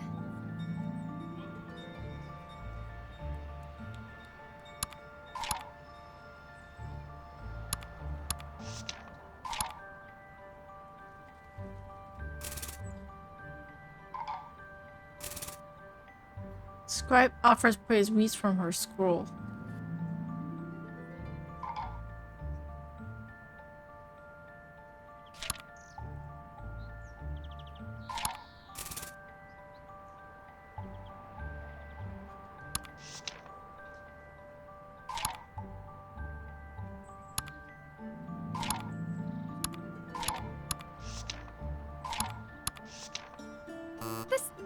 Scribe offers praise, reads from her scroll.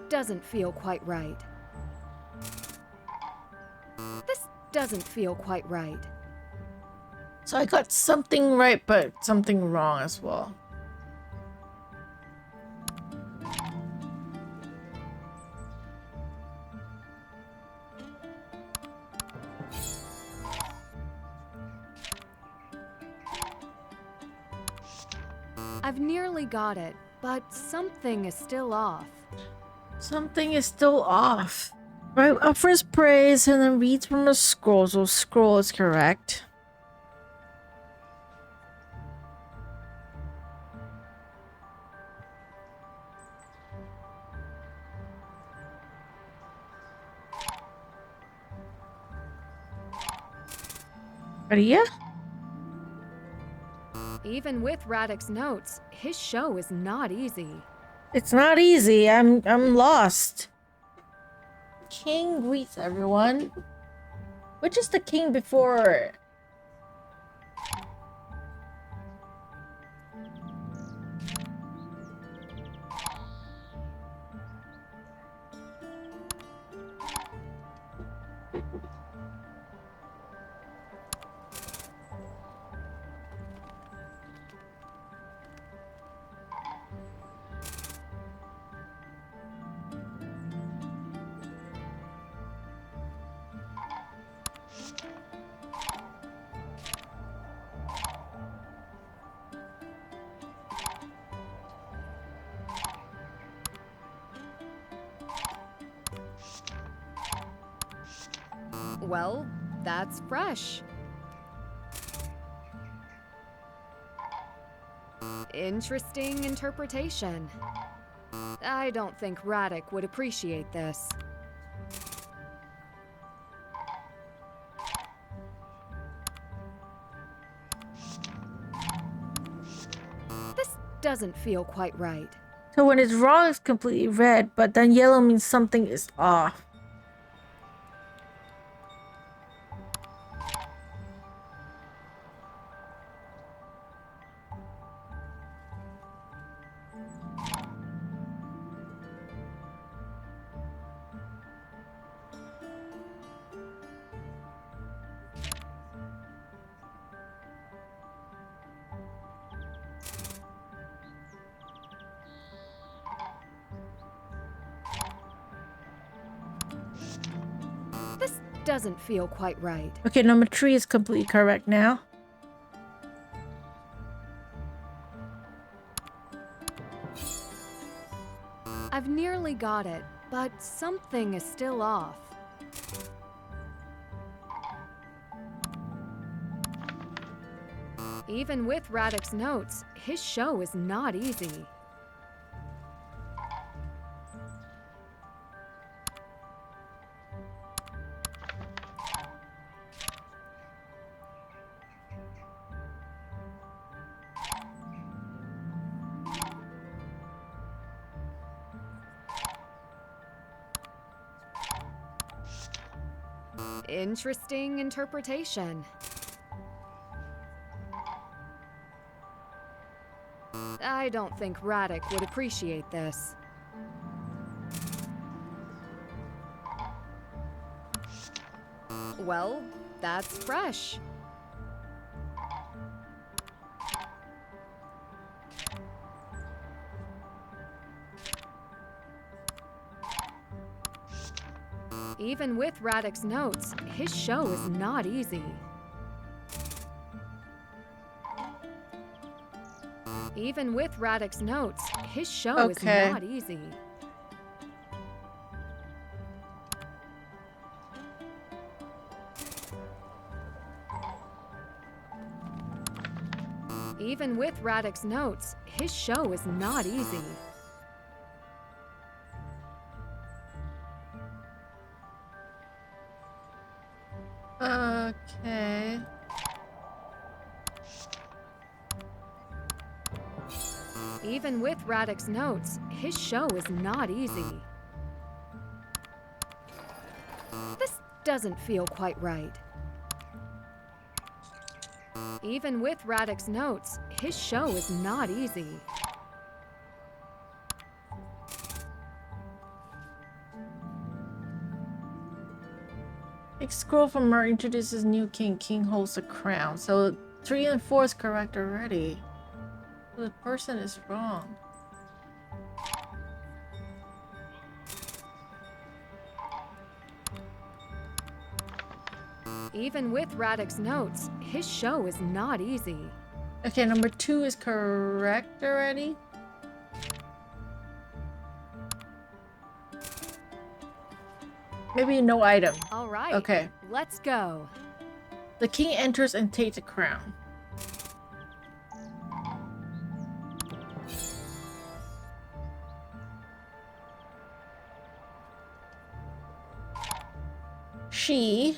Doesn't feel quite right. This doesn't feel quite right. So I got something right, but something wrong as well. I've nearly got it, but something is still off. Something is still off. Right, offers praise and then reads from a scroll, so scroll is correct. Maria? Even with Radek's notes, his show is not easy. It's not easy. I'm lost. King greets everyone. Which is the king before? Well, that's fresh. Interesting interpretation. I don't think Radek would appreciate this. This doesn't feel quite right. So when it's wrong, it's completely red, but then yellow means something is off. Doesn't feel quite right. Okay, number 3 is completely correct now. I've nearly got it, but something is still off. Even with Radek's notes, his show is not easy. Interesting interpretation. I don't think Radek would appreciate this. Well, that's fresh. Even with Radek's notes, his show is not easy. Even with Radek's notes, his show is not easy. Even with Radek's notes, his show is not easy. Even with Radek's notes, his show is not easy. This doesn't feel quite right. Even with Radek's notes, his show is not easy. Big scroll from Mer introduces new king. King holds the crown. So 3 and 4 is correct already. The person is wrong. Even with Radek's notes, his show is not easy. Okay, number 2 is correct already. Maybe no item. All right. Okay. Let's go. The king enters and takes a crown. She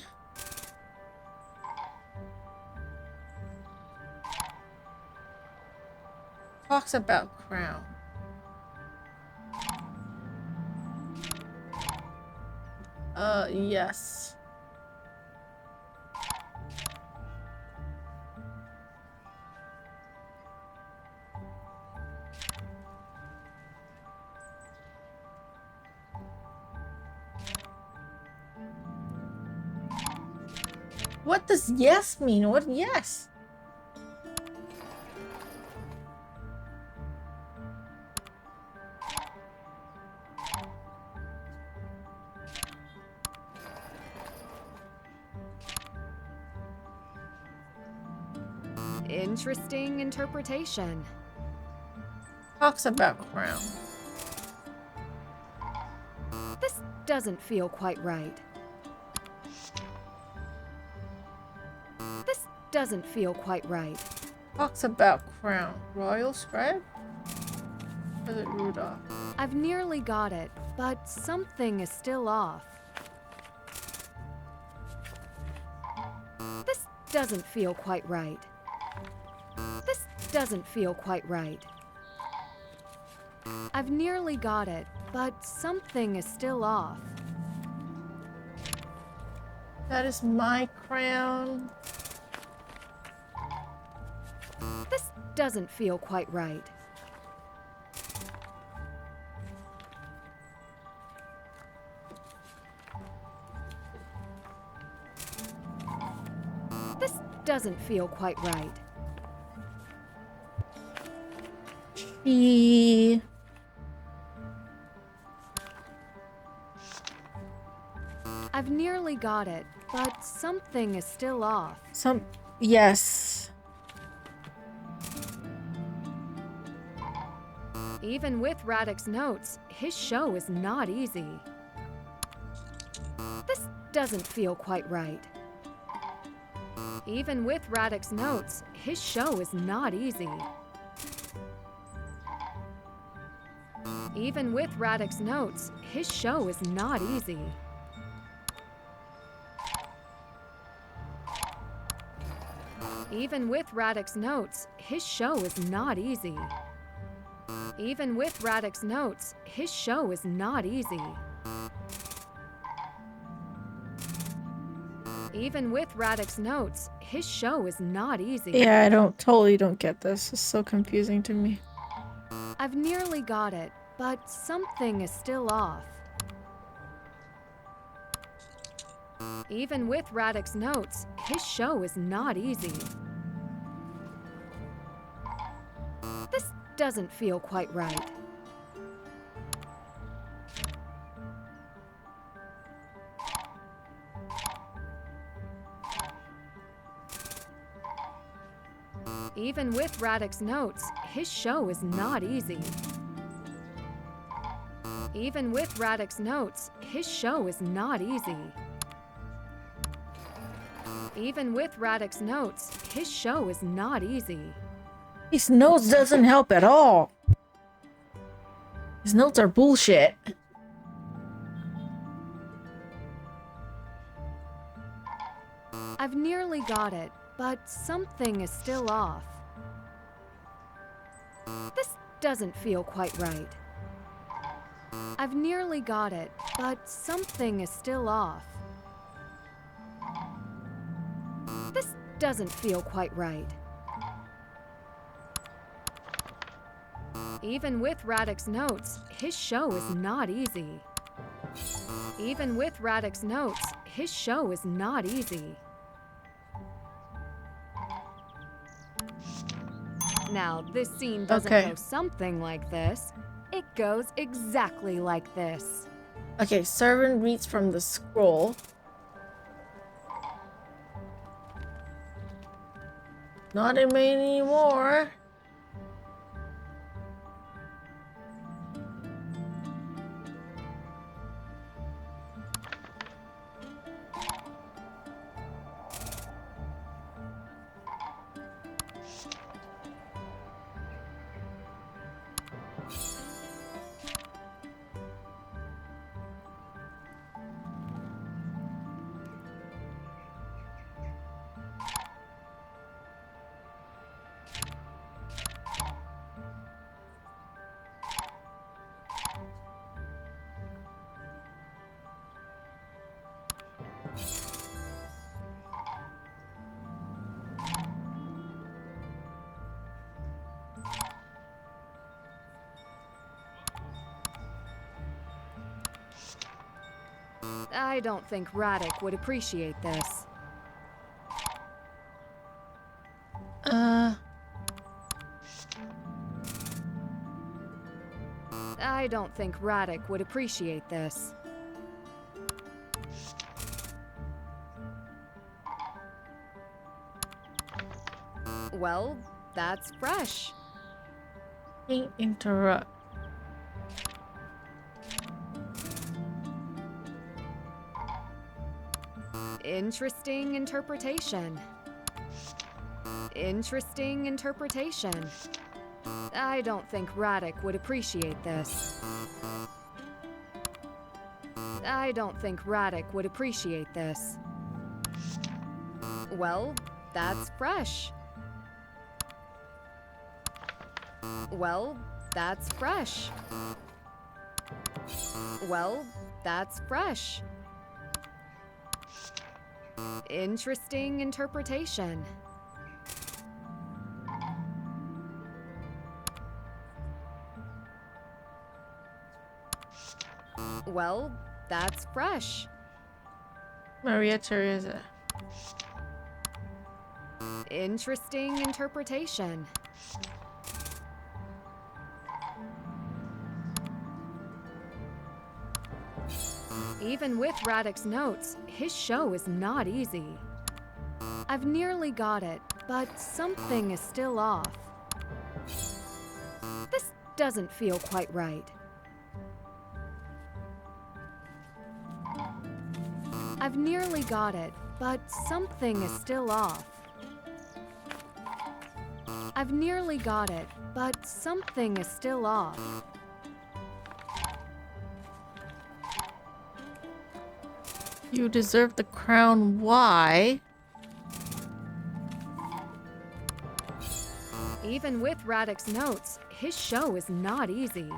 talks about crown. Yes. What does yes mean? What yes? Interesting interpretation. Talks about crown. This doesn't feel quite right. This doesn't feel quite right. Talks about crown. Royal scribe? Or is it Rudolph? I've nearly got it, but something is still off. This doesn't feel quite right. This doesn't feel quite right. I've nearly got it, but something is still off. That is my crown. This doesn't feel quite right. This doesn't feel quite right. I've nearly got it, but something is still off. Yes. Even with Radek's notes, his show is not easy. This doesn't feel quite right. Even with Radek's notes, his show is not easy. Even with Radek's notes, his show is not easy. Even with Radek's notes, his show is not easy. Even with Radek's notes, his show is not easy. Even with Radek's notes, his show is not easy. Yeah, I totally don't get this. It's so confusing to me. I've nearly got it, but something is still off. Even with Radek's notes, his show is not easy. This doesn't feel quite right. Even with Radek's notes, his show is not easy. Even with Radek's notes, his show is not easy. Even with Radek's notes, his show is not easy. His notes doesn't help at all. His notes are bullshit. I've nearly got it, but something is still off. This doesn't feel quite right. I've nearly got it, but something is still off. This doesn't feel quite right. Even with Radek's notes, his show is not easy. Even with Radek's notes, his show is not easy. Now, this scene doesn't go something like this. It goes exactly like this. Okay, servant reads from the scroll. Not anymore. I don't think Radek would appreciate this. I don't think Radek would appreciate this. Well, that's fresh. Don't interrupt. Interesting interpretation. Interesting interpretation. I don't think Radek would appreciate this. I don't think Radek would appreciate this. Well, that's fresh. Well, that's fresh. Well, that's fresh. Interesting interpretation. Well, that's fresh. Maria Teresa. Interesting interpretation. Even with Radek's notes, his show is not easy. I've nearly got it, but something is still off. This doesn't feel quite right. I've nearly got it, but something is still off. I've nearly got it, but something is still off. You deserve the crown. Why? Even with Radek's notes, his show is not easy.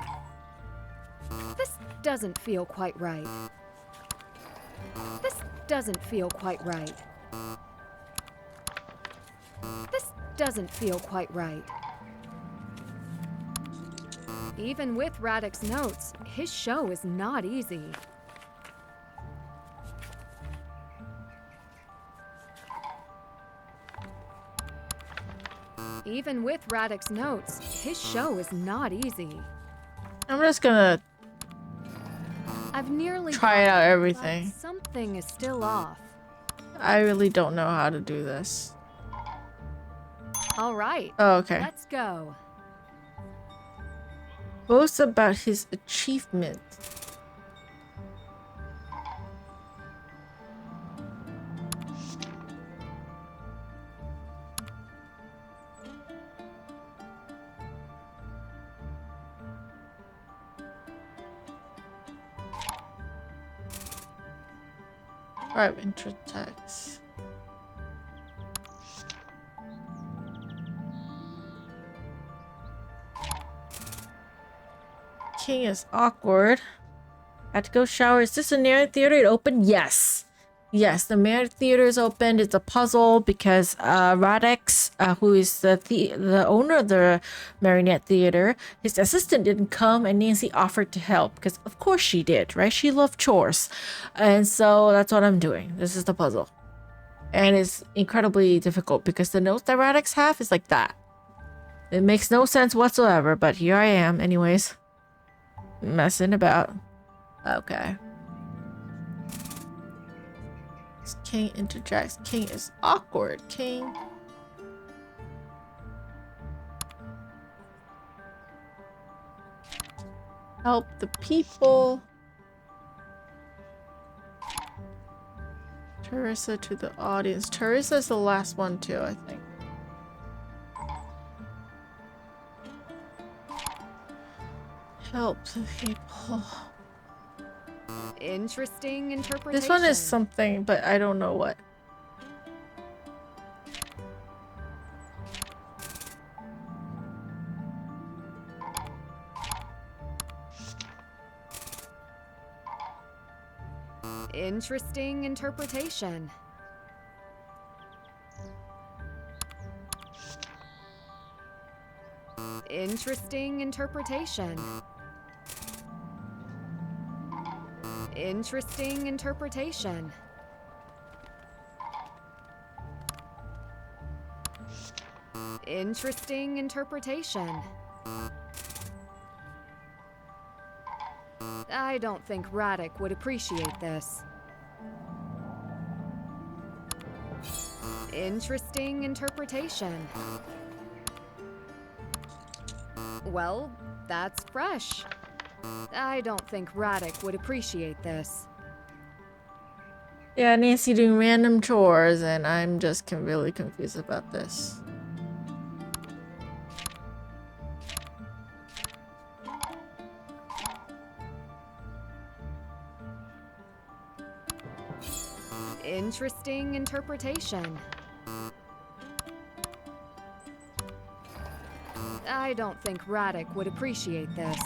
This doesn't feel quite right. This doesn't feel quite right. This doesn't feel quite right. Even with Radek's notes, his show is not easy. Even with Radek's notes, his show is not easy. I'm just gonna I've nearly try it out everything. Something is still off. I really don't know how to do this. All right. Oh, okay. Let's go. Boasts about his achievement. Alright, intro text. King is awkward. I had to go shower. Is this a Marionette theater? It opened? Yes. Yes, the Marionette theater is opened. It's a puzzle because Radek, who is the owner of the Marionette theater, his assistant didn't come, and Nancy offered to help because of course she did, right? She loved chores, and so that's what I'm doing. This is the puzzle, and it's incredibly difficult because the notes that Radek have is like that. It makes no sense whatsoever, but here I am, anyways, messing about. Okay. King interjects. King is awkward. King. Help the people. Teresa to the audience. Teresa's the last one too, I think. Help the people. Interesting interpretation. This one is something, but I don't know what. Interesting interpretation. Interesting interpretation. Interesting interpretation. Interesting interpretation. I don't think Radek would appreciate this. Interesting interpretation. Well, that's fresh. I don't think Radek would appreciate this. Yeah, Nancy doing random chores, and I'm just really confused about this. Interesting interpretation. I don't think Radek would appreciate this.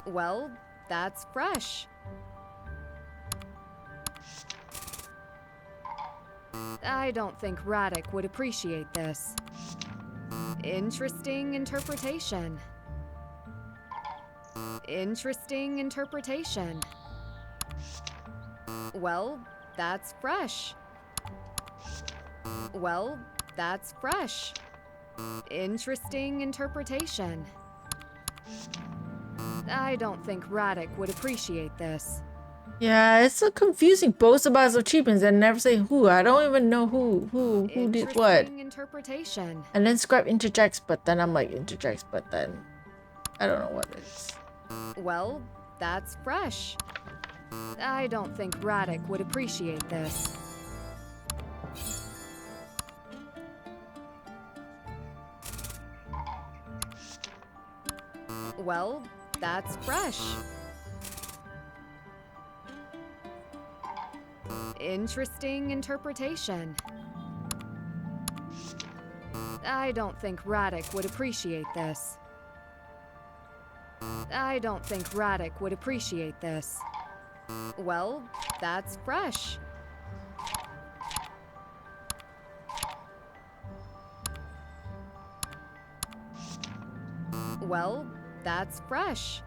Well, that's fresh. I don't think Radek would appreciate this. Interesting interpretation. Interesting interpretation. Well, that's fresh. Well, that's fresh. Interesting interpretation. I don't think Radek would appreciate this. Yeah, it's so confusing. Both about achievements and never say who. I don't even know who did what. Interesting interpretation. And then Scribe interjects, but then I'm like interjects, but then I don't know what it is. Well, that's fresh. I don't think Radek would appreciate this. Well, that's fresh. Interesting interpretation. I don't think Radek would appreciate this. I don't think Radek would appreciate this. Well, that's fresh. Well, that's fresh.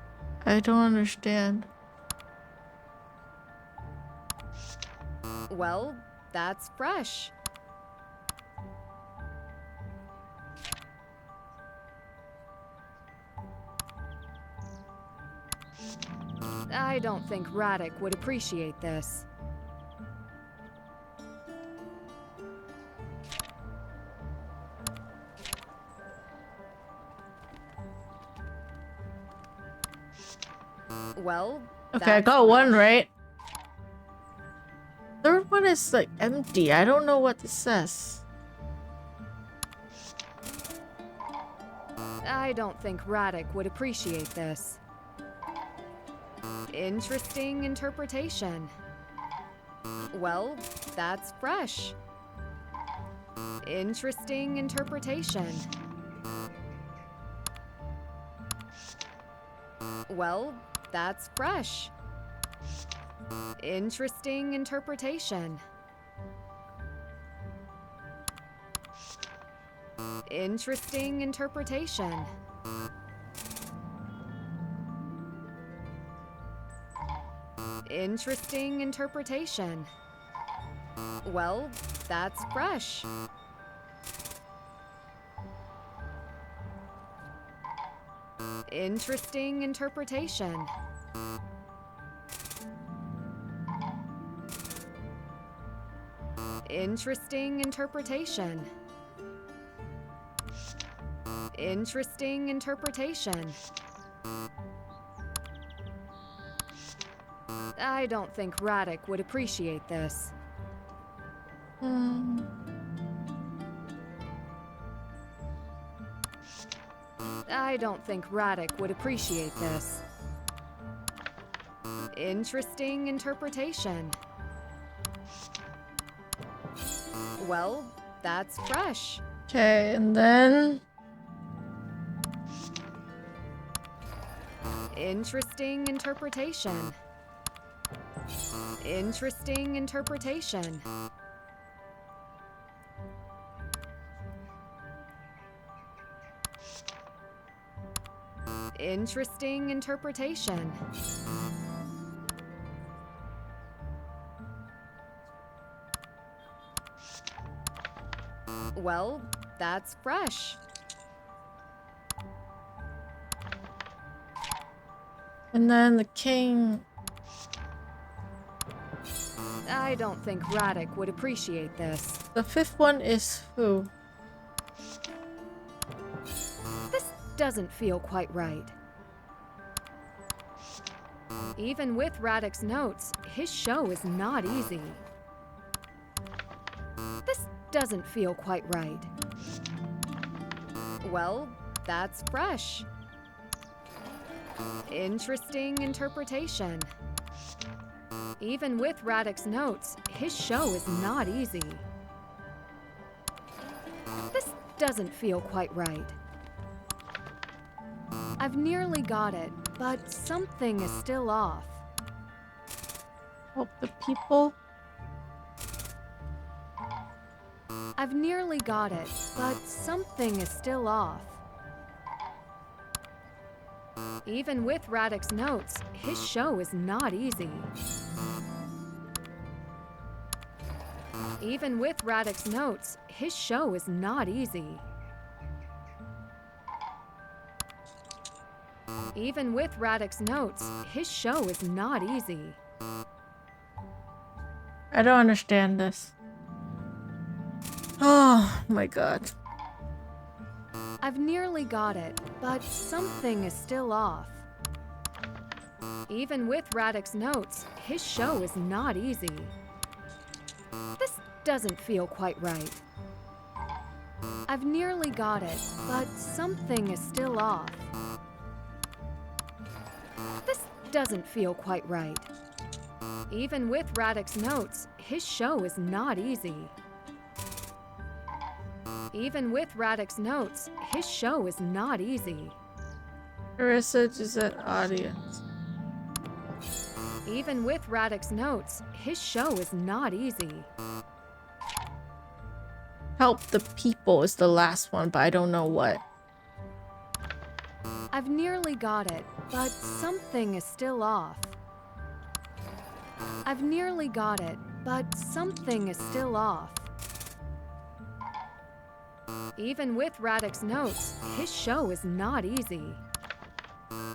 I don't understand. Well, that's fresh. I don't think Radek would appreciate this. Well, okay, I got one right. Third one is like empty. I don't know what this says. I don't think Radek would appreciate this. Interesting interpretation. Well, that's fresh. Interesting interpretation. Well, that's fresh. Interesting interpretation. Interesting interpretation. Interesting interpretation. Well, that's fresh. Interesting interpretation. Interesting interpretation. Interesting interpretation. I don't think Radek would appreciate this. I don't think Radek would appreciate this. Interesting interpretation. Well, that's fresh. Okay, and then... Interesting interpretation. Interesting interpretation. Interesting interpretation. Well, that's fresh. And then the king... I don't think Radek would appreciate this. The fifth one is who? This doesn't feel quite right. Even with Radek's notes, his show is not easy. This doesn't feel quite right. Well, that's fresh. Interesting interpretation. Even with Radek's notes, his show is not easy. This doesn't feel quite right. I've nearly got it, but something is still off. Help the people? I've nearly got it, but something is still off. Even with Radek's notes, his show is not easy. Even with Radek's notes, his show is not easy. Even with Radek's notes, his show is not easy. I don't understand this. Oh my god. I've nearly got it, but something is still off. Even with Radek's notes, his show is not easy. This doesn't feel quite right. I've nearly got it, but something is still off. This doesn't feel quite right. Even with Radek's notes, his show is not easy. Even with Radek's notes, his show is not easy. Carissa is an audience. Even with Radek's notes, his show is not easy. Help the people is the last one, but I don't know what. I've nearly got it, but something is still off. I've nearly got it, but something is still off. Even with Radek's notes, his show is not easy.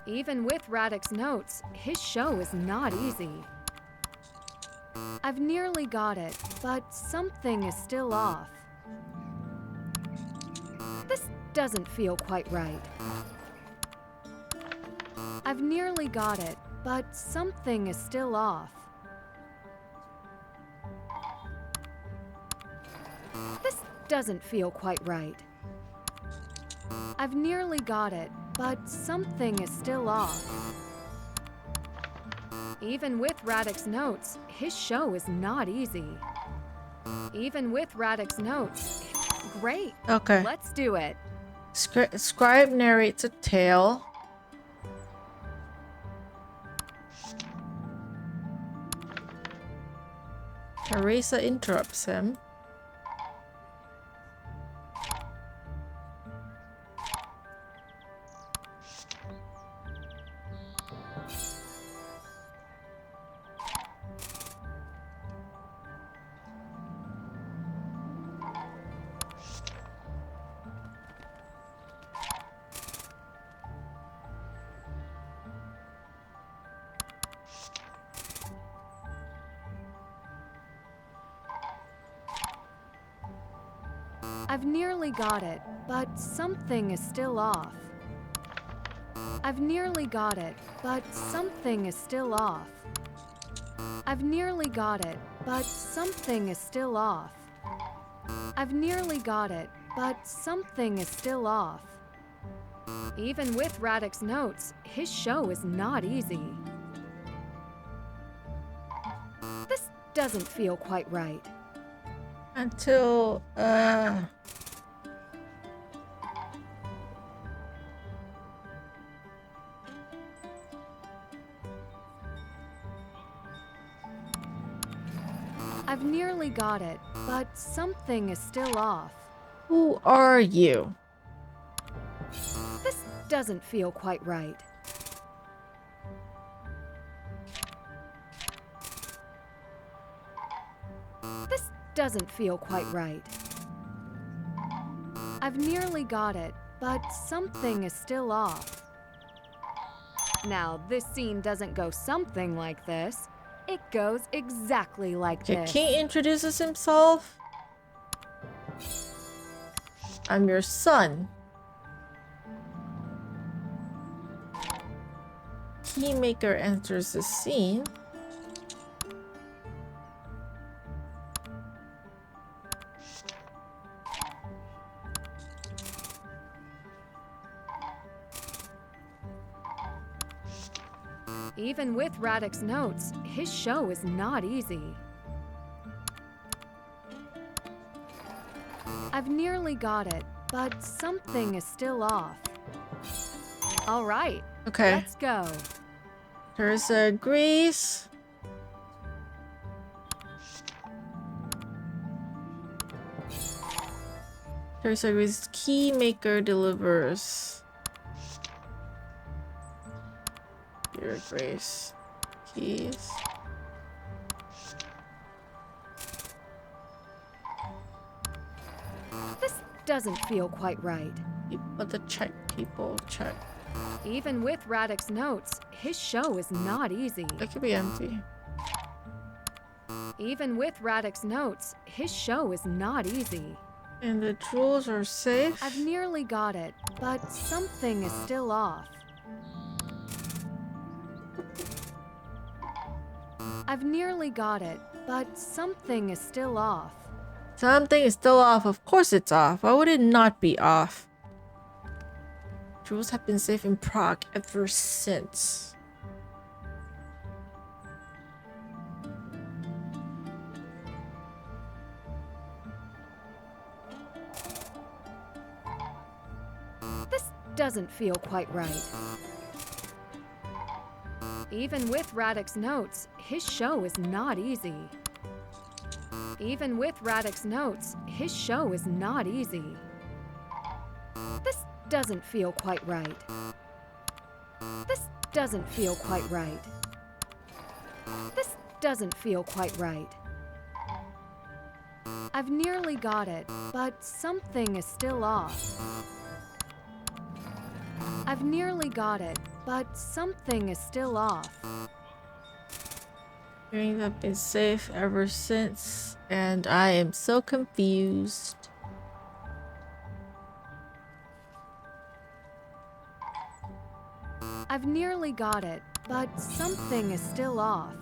Even with Radek's notes, his show is not easy. I've nearly got it, but something is still off. This doesn't feel quite right. I've nearly got it, but something is still off. This doesn't feel quite right. I've nearly got it, but something is still off. Even with Radek's notes, his show is not easy. Even with Radek's notes, Great. Okay. Let's do it. Scribe narrates a tale. Teresa interrupts him. I've nearly got it, but something is still off. I've nearly got it, but something is still off. I've nearly got it, but something is still off. I've nearly got it, but something is still off. Even with Radek's notes, his show is not easy. This doesn't feel quite right. Until, I've nearly got it, but something is still off. who are you? This doesn't feel quite right. This doesn't feel quite right. I've nearly got it, but something is still off. Now, this scene doesn't go something like this. It goes exactly like Okay, this. King introduces himself. I'm your son. Keymaker enters the scene. Even with Radek's notes, his show is not easy. I've nearly got it, but something is still off. All right, Okay. let's go. Teresa agrees. Teresa agrees. Keymaker delivers. Your grace. Keys. This doesn't feel quite right. But the check people check. Even with Radek's notes, his show is not easy. That could be empty. Even with Radek's notes, his show is not easy. And the jewels are safe. I've nearly got it, but something is still off. I've nearly got it, but something is still off. Something is still off. Of course it's off. Why would it not be off? Jewels have been safe in Prague ever since. This doesn't feel quite right. Even with Radek's notes, his show is not easy. Even with Radek's notes, his show is not easy. This doesn't feel quite right. This doesn't feel quite right. This doesn't feel quite right. I've nearly got it, but something is still off. I've nearly got it, but something is still off. Earrings have been safe ever since, and I am so confused. I've nearly got it, but something is still off.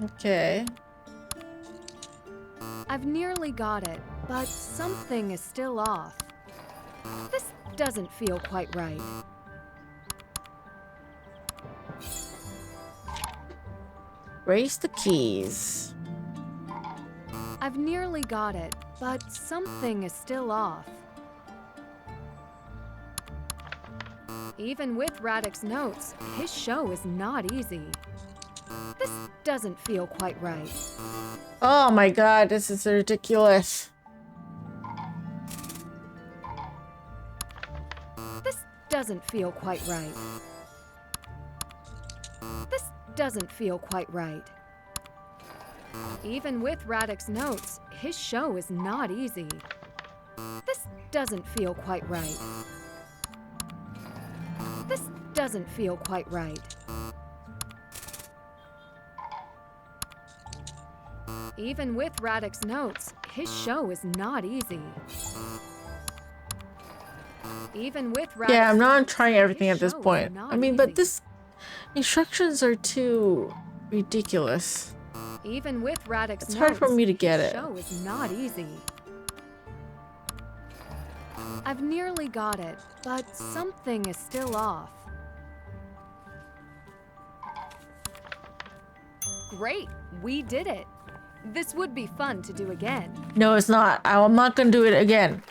Okay. I've nearly got it, but something is still off. This doesn't feel quite right. Raise the keys. I've nearly got it, but something is still off. Even with Radek's notes, his show is not easy. This doesn't feel quite right. Oh my god, this is ridiculous. This doesn't feel quite right. This doesn't feel quite right. Even with Radek's notes, his show is not easy. This doesn't feel quite right. This doesn't feel quite right. Even with Radek's notes, his show is not easy. Even with Radek's Yeah, I'm not notes, trying everything his at this show is point. not I mean, easy. but this instructions are too ridiculous. Even with Radek's It's hard for notes, me to get his it. show is not easy. I've nearly got it, but something is still off. Great, we did it. This would be fun to do again. No, it's not. I'm not gonna do it again.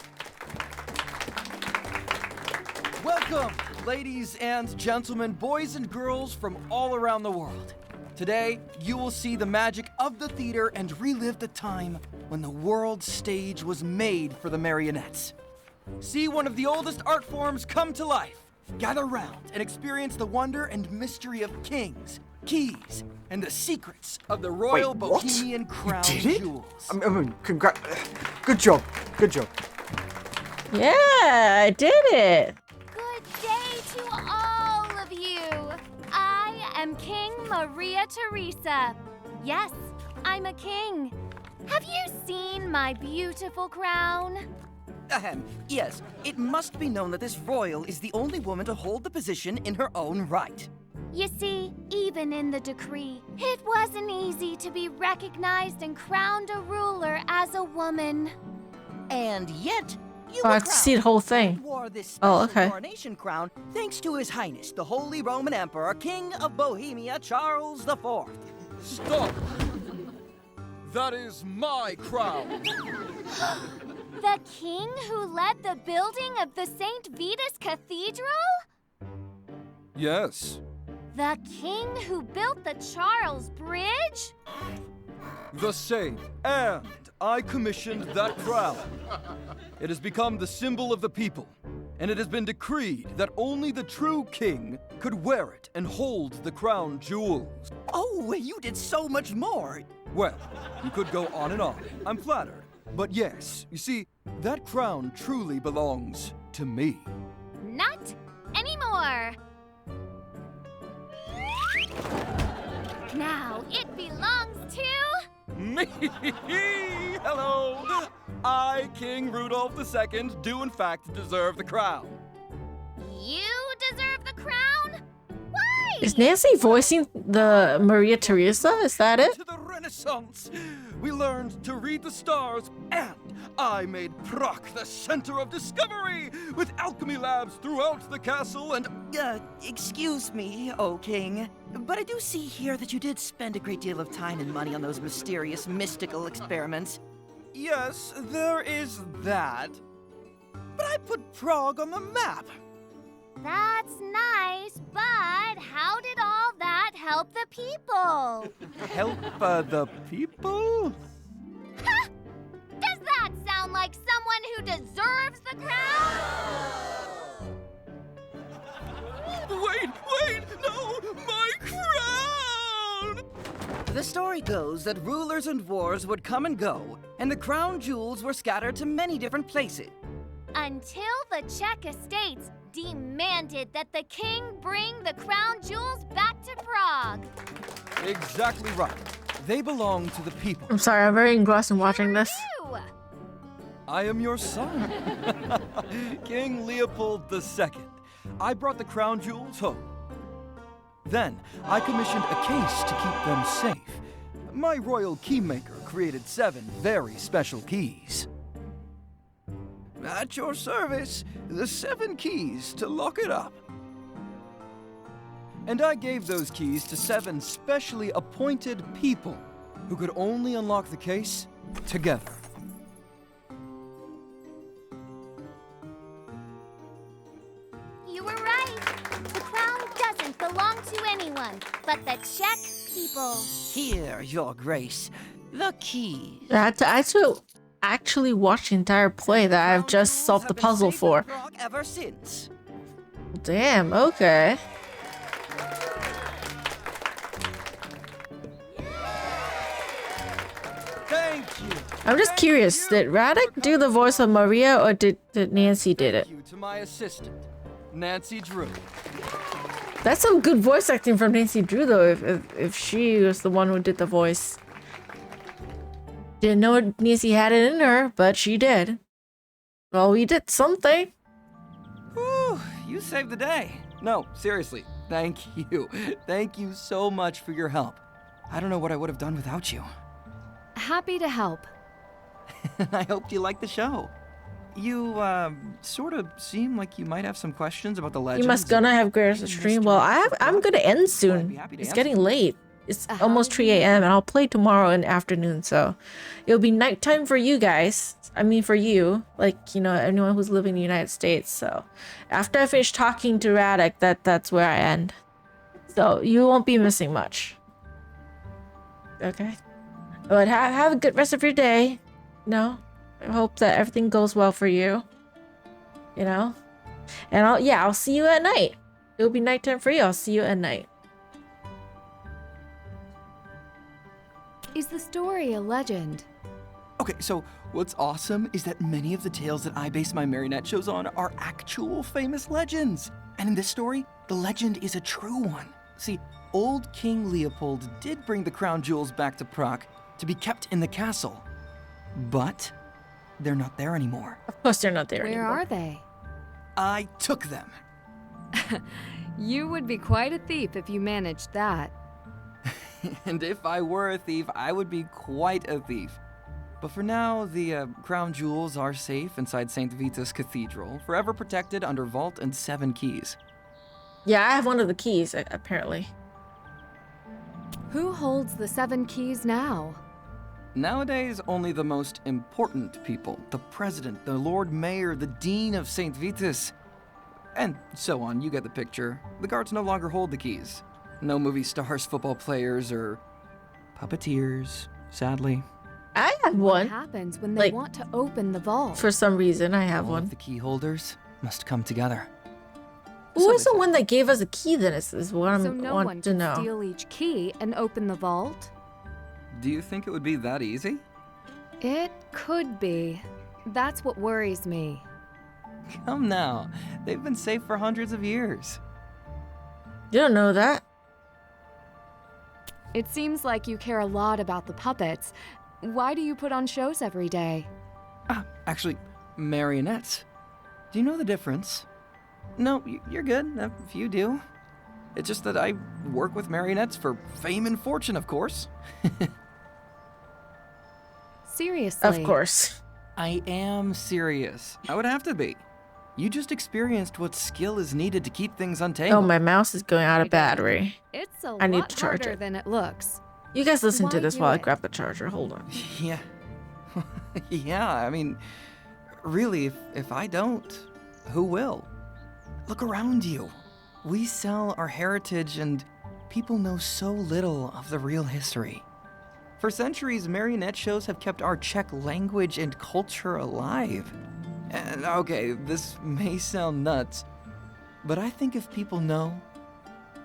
Welcome, ladies and gentlemen, boys and girls from all around the world. Today, you will see the magic of the theater and relive the time when the world stage was made for the marionettes. See one of the oldest art forms come to life. Gather round and experience the wonder and mystery of kings, keys, and the secrets of the royal Bohemian crown jewels. I mean, good job. Good job. Yeah, I did it. Good day to all of you. I am King Maria Theresa. Yes, I'm a king. Have you seen my beautiful crown? Ahem, yes, it must be known that this royal is the only woman to hold the position in her own right. You see, even in the decree, it wasn't easy to be recognized and crowned a ruler as a woman. And yet, you Oh, I were have to see the crowned whole thing. and wore this Oh, special okay. coronation crown thanks to His Highness, the Holy Roman Emperor, King of Bohemia, Charles IV. Stop! That is my crown! The king who led the building of the St. Vitus Cathedral? Yes. The king who built the Charles Bridge? The same. And I commissioned that crown. It has become the symbol of the people, and it has been decreed that only the true king could wear it and hold the crown jewels. Oh, you did so much more. Well, you could go on and on. I'm flattered. But yes, you see, that crown truly belongs to me. Not anymore. Now it belongs to... Me! Hello! I, King Rudolph II, do in fact deserve the crown. You deserve the crown? Why? Is Nancy voicing the Maria Theresa? Is that it? To the Renaissance, we learned to read the stars, and I made Prague the center of discovery, with alchemy labs throughout the castle and... Excuse me, O King, but I do see here that you did spend a great deal of time and money on those mysterious, mystical experiments. Yes, there is that. But I put Prague on the map. That's nice, but how did all that help the people? Help the people? Ha! Does that sound like someone who deserves the crown? Wait, no, my crown! The story goes that rulers and wars would come and go, and the crown jewels were scattered to many different places. Until the Czech estates demanded that the king bring the crown jewels back to Prague. Exactly right. They belong to the people. I'm sorry, I'm very engrossed in watching this. Ew. I am your son, King Leopold II. I brought the crown jewels home. Then, I commissioned a case to keep them safe. My royal keymaker created 7 very special keys. At your service, the 7 keys to lock it up. And I gave those keys to 7 specially appointed people who could only unlock the case together. You were right. The crown doesn't belong to anyone but the Czech people. Here, Your Grace, the keys. I had to actually watch the entire play that I've just solved the puzzle for. Ever since. Damn, okay. Thank you. I'm just curious, did Radek do the voice of Maria or did Nancy did it? Thank you to my assistant, Nancy Drew. That's some good voice acting from Nancy Drew though, if she was the one who did the voice. Didn't know Nancy had it in her, but she did. Well, we did something. Whew, you saved the day. No, seriously, thank you. Thank you so much for your help. I don't know what I would have done without you. Happy to help. I hope you like the show. You, sort of seem like you might have some questions about the legends. You must gonna have Grace stream. Well, I'm gonna end soon. It's getting late. It's almost 3 a.m. and I'll play tomorrow in the afternoon, so it'll be nighttime for you guys. I mean for you, like, you know, anyone who's living in the United States. So after I finish talking to Radek, that's where I end. So you won't be missing much. Okay. But have a good rest of your day. You know, I hope that everything goes well for you. You know, and I'll see you at night. It'll be nighttime for you. I'll see you at night. Is the story a legend? Okay, so what's awesome is that many of the tales that I base my Marionette shows on are actual famous legends. And in this story, the legend is a true one. See, old King Leopold did bring the crown jewels back to Prague to be kept in the castle. But they're not there anymore. Of course they're not there Where anymore. are they? I took them. You would be quite a thief if you managed that. And if I were a thief, I would be quite a thief. But for now, the crown jewels are safe inside St. Vitus Cathedral, forever protected under vault and 7 keys. Yeah, I have one of the keys, apparently. Who holds the 7 keys now? Nowadays, only the most important people, the president, the lord mayor, the dean of St. Vitus, and so on. You get the picture. The guards no longer hold the keys. No movie stars, football players, or puppeteers, sadly. I have What one. happens when they Like, want to open the vault? For some reason, I have All one. of the key holders must come together. Who was the one that gave us a key then is what So I'm no one want to can know. steal each key and open the vault? Do you think it would be that easy? It could be. That's what worries me. Come now. They've been safe for hundreds of years. You don't know that. It seems like you care a lot about the puppets. Why do you put on shows every day? Actually, marionettes. Do you know the difference? No, you're good if you do. It's just that I work with marionettes for fame and fortune, of course. Seriously. Of course. I am serious. I would have to be. You just experienced what skill is needed to keep things untangled. Oh, my mouse is going out of battery. It's a I need lot to charge harder it. than it looks. You guys listen to Why this do while I it? grab the charger. Hold on. Yeah. Yeah, I mean, really, if I don't, who will? Look around you. We sell our heritage and people know so little of the real history. For centuries, marionette shows have kept our Czech language and culture alive. And okay, this may sound nuts, but I think if people know,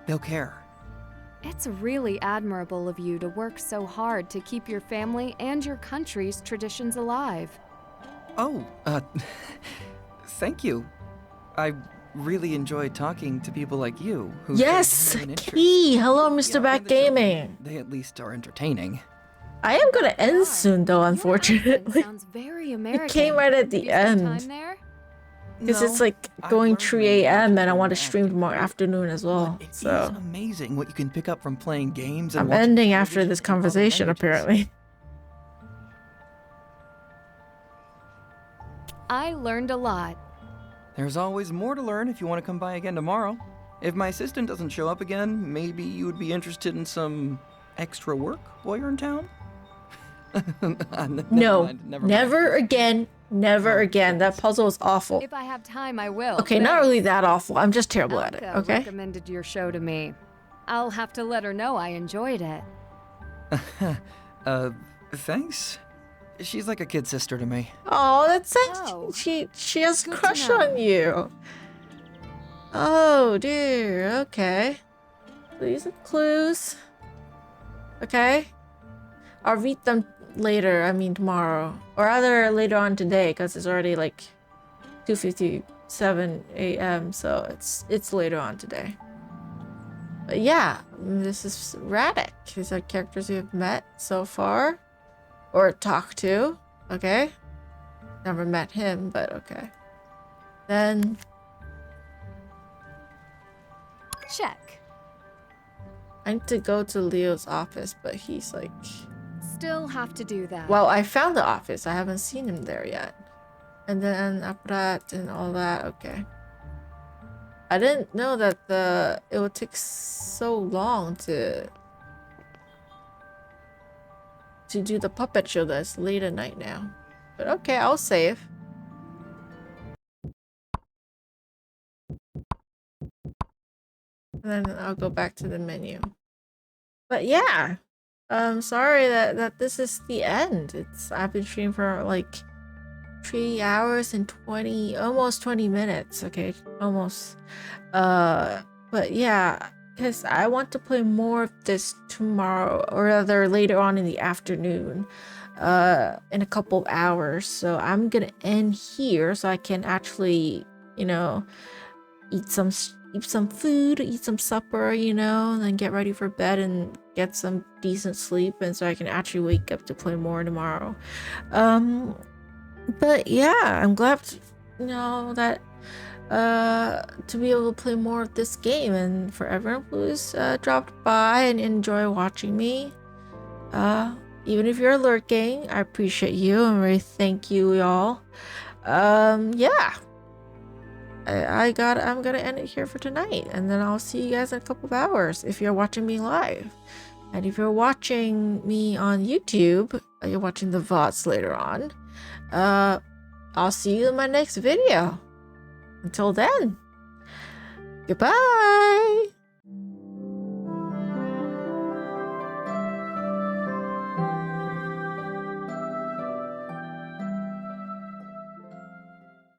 they'll care. It's really admirable of you to work so hard to keep your family and your country's traditions alive. Oh, thank you. I really enjoy talking to people like you who show Yes! genuine interest. Key! Hello, Mr. Yeah, Back and the show, Gaming. They at least are entertaining. I am gonna end soon though, Your accent unfortunately. sounds very American. It came right at the Did you spend end. time there? Because it's No, like I've going learned 3 many a.m. and I things want to from stream acting, tomorrow afternoon as well. But it is So amazing what you can pick up from playing games and I'm watching ending after television this in other conversation languages. apparently. I learned a lot. There's always more to learn if you want to come by again tomorrow. If my assistant doesn't show up again, maybe you would be interested in some extra work while you're in town? No, mind, never again. Never again. That puzzle is awful. If I have time, I will. Okay, not really that awful. I'm just terrible at it, Alka okay? recommended your show to me. I'll have to let her know I enjoyed it. Thanks? She's like a kid sister to me. Oh, that's it. Oh, she has a good to crush know. on you. Oh dear. Okay. These are clues. Okay. I'll read them later. I mean tomorrow, or rather later on today, because it's already like 2:57 a.m. So it's later on today. But yeah, this is Radek. These are characters we have met so far. Or talked to. Okay. Never met him, but okay. Then... Check. I need to go to Leo's office, but he's like... Still have to do that. Well, I found the office. I haven't seen him there yet. And then Apparat and all that. Okay. I didn't know that it would take so long to do the puppet show that's late at night now. But okay, I'll save. And then I'll go back to the menu. But yeah, sorry that this is the end. I've been streaming for like 3 hours and almost 20 minutes. Okay, almost. But yeah, because I want to play more of this tomorrow, or rather later on in the afternoon, in a couple of hours. So I'm gonna end here so I can actually, you know, eat some food, eat some supper, you know, and then get ready for bed and get some decent sleep, and so I can actually wake up to play more tomorrow. But yeah, I'm glad, you know, that to be able to play more of this game, and for everyone who's dropped by and enjoy watching me, even if you're lurking, I appreciate you and really thank you y'all. Yeah, I'm gonna end it here for tonight, and then I'll see you guys in a couple of hours if you're watching me live. And if you're watching me on YouTube, you're watching the VODs later on, I'll see you in my next video. Until then, goodbye!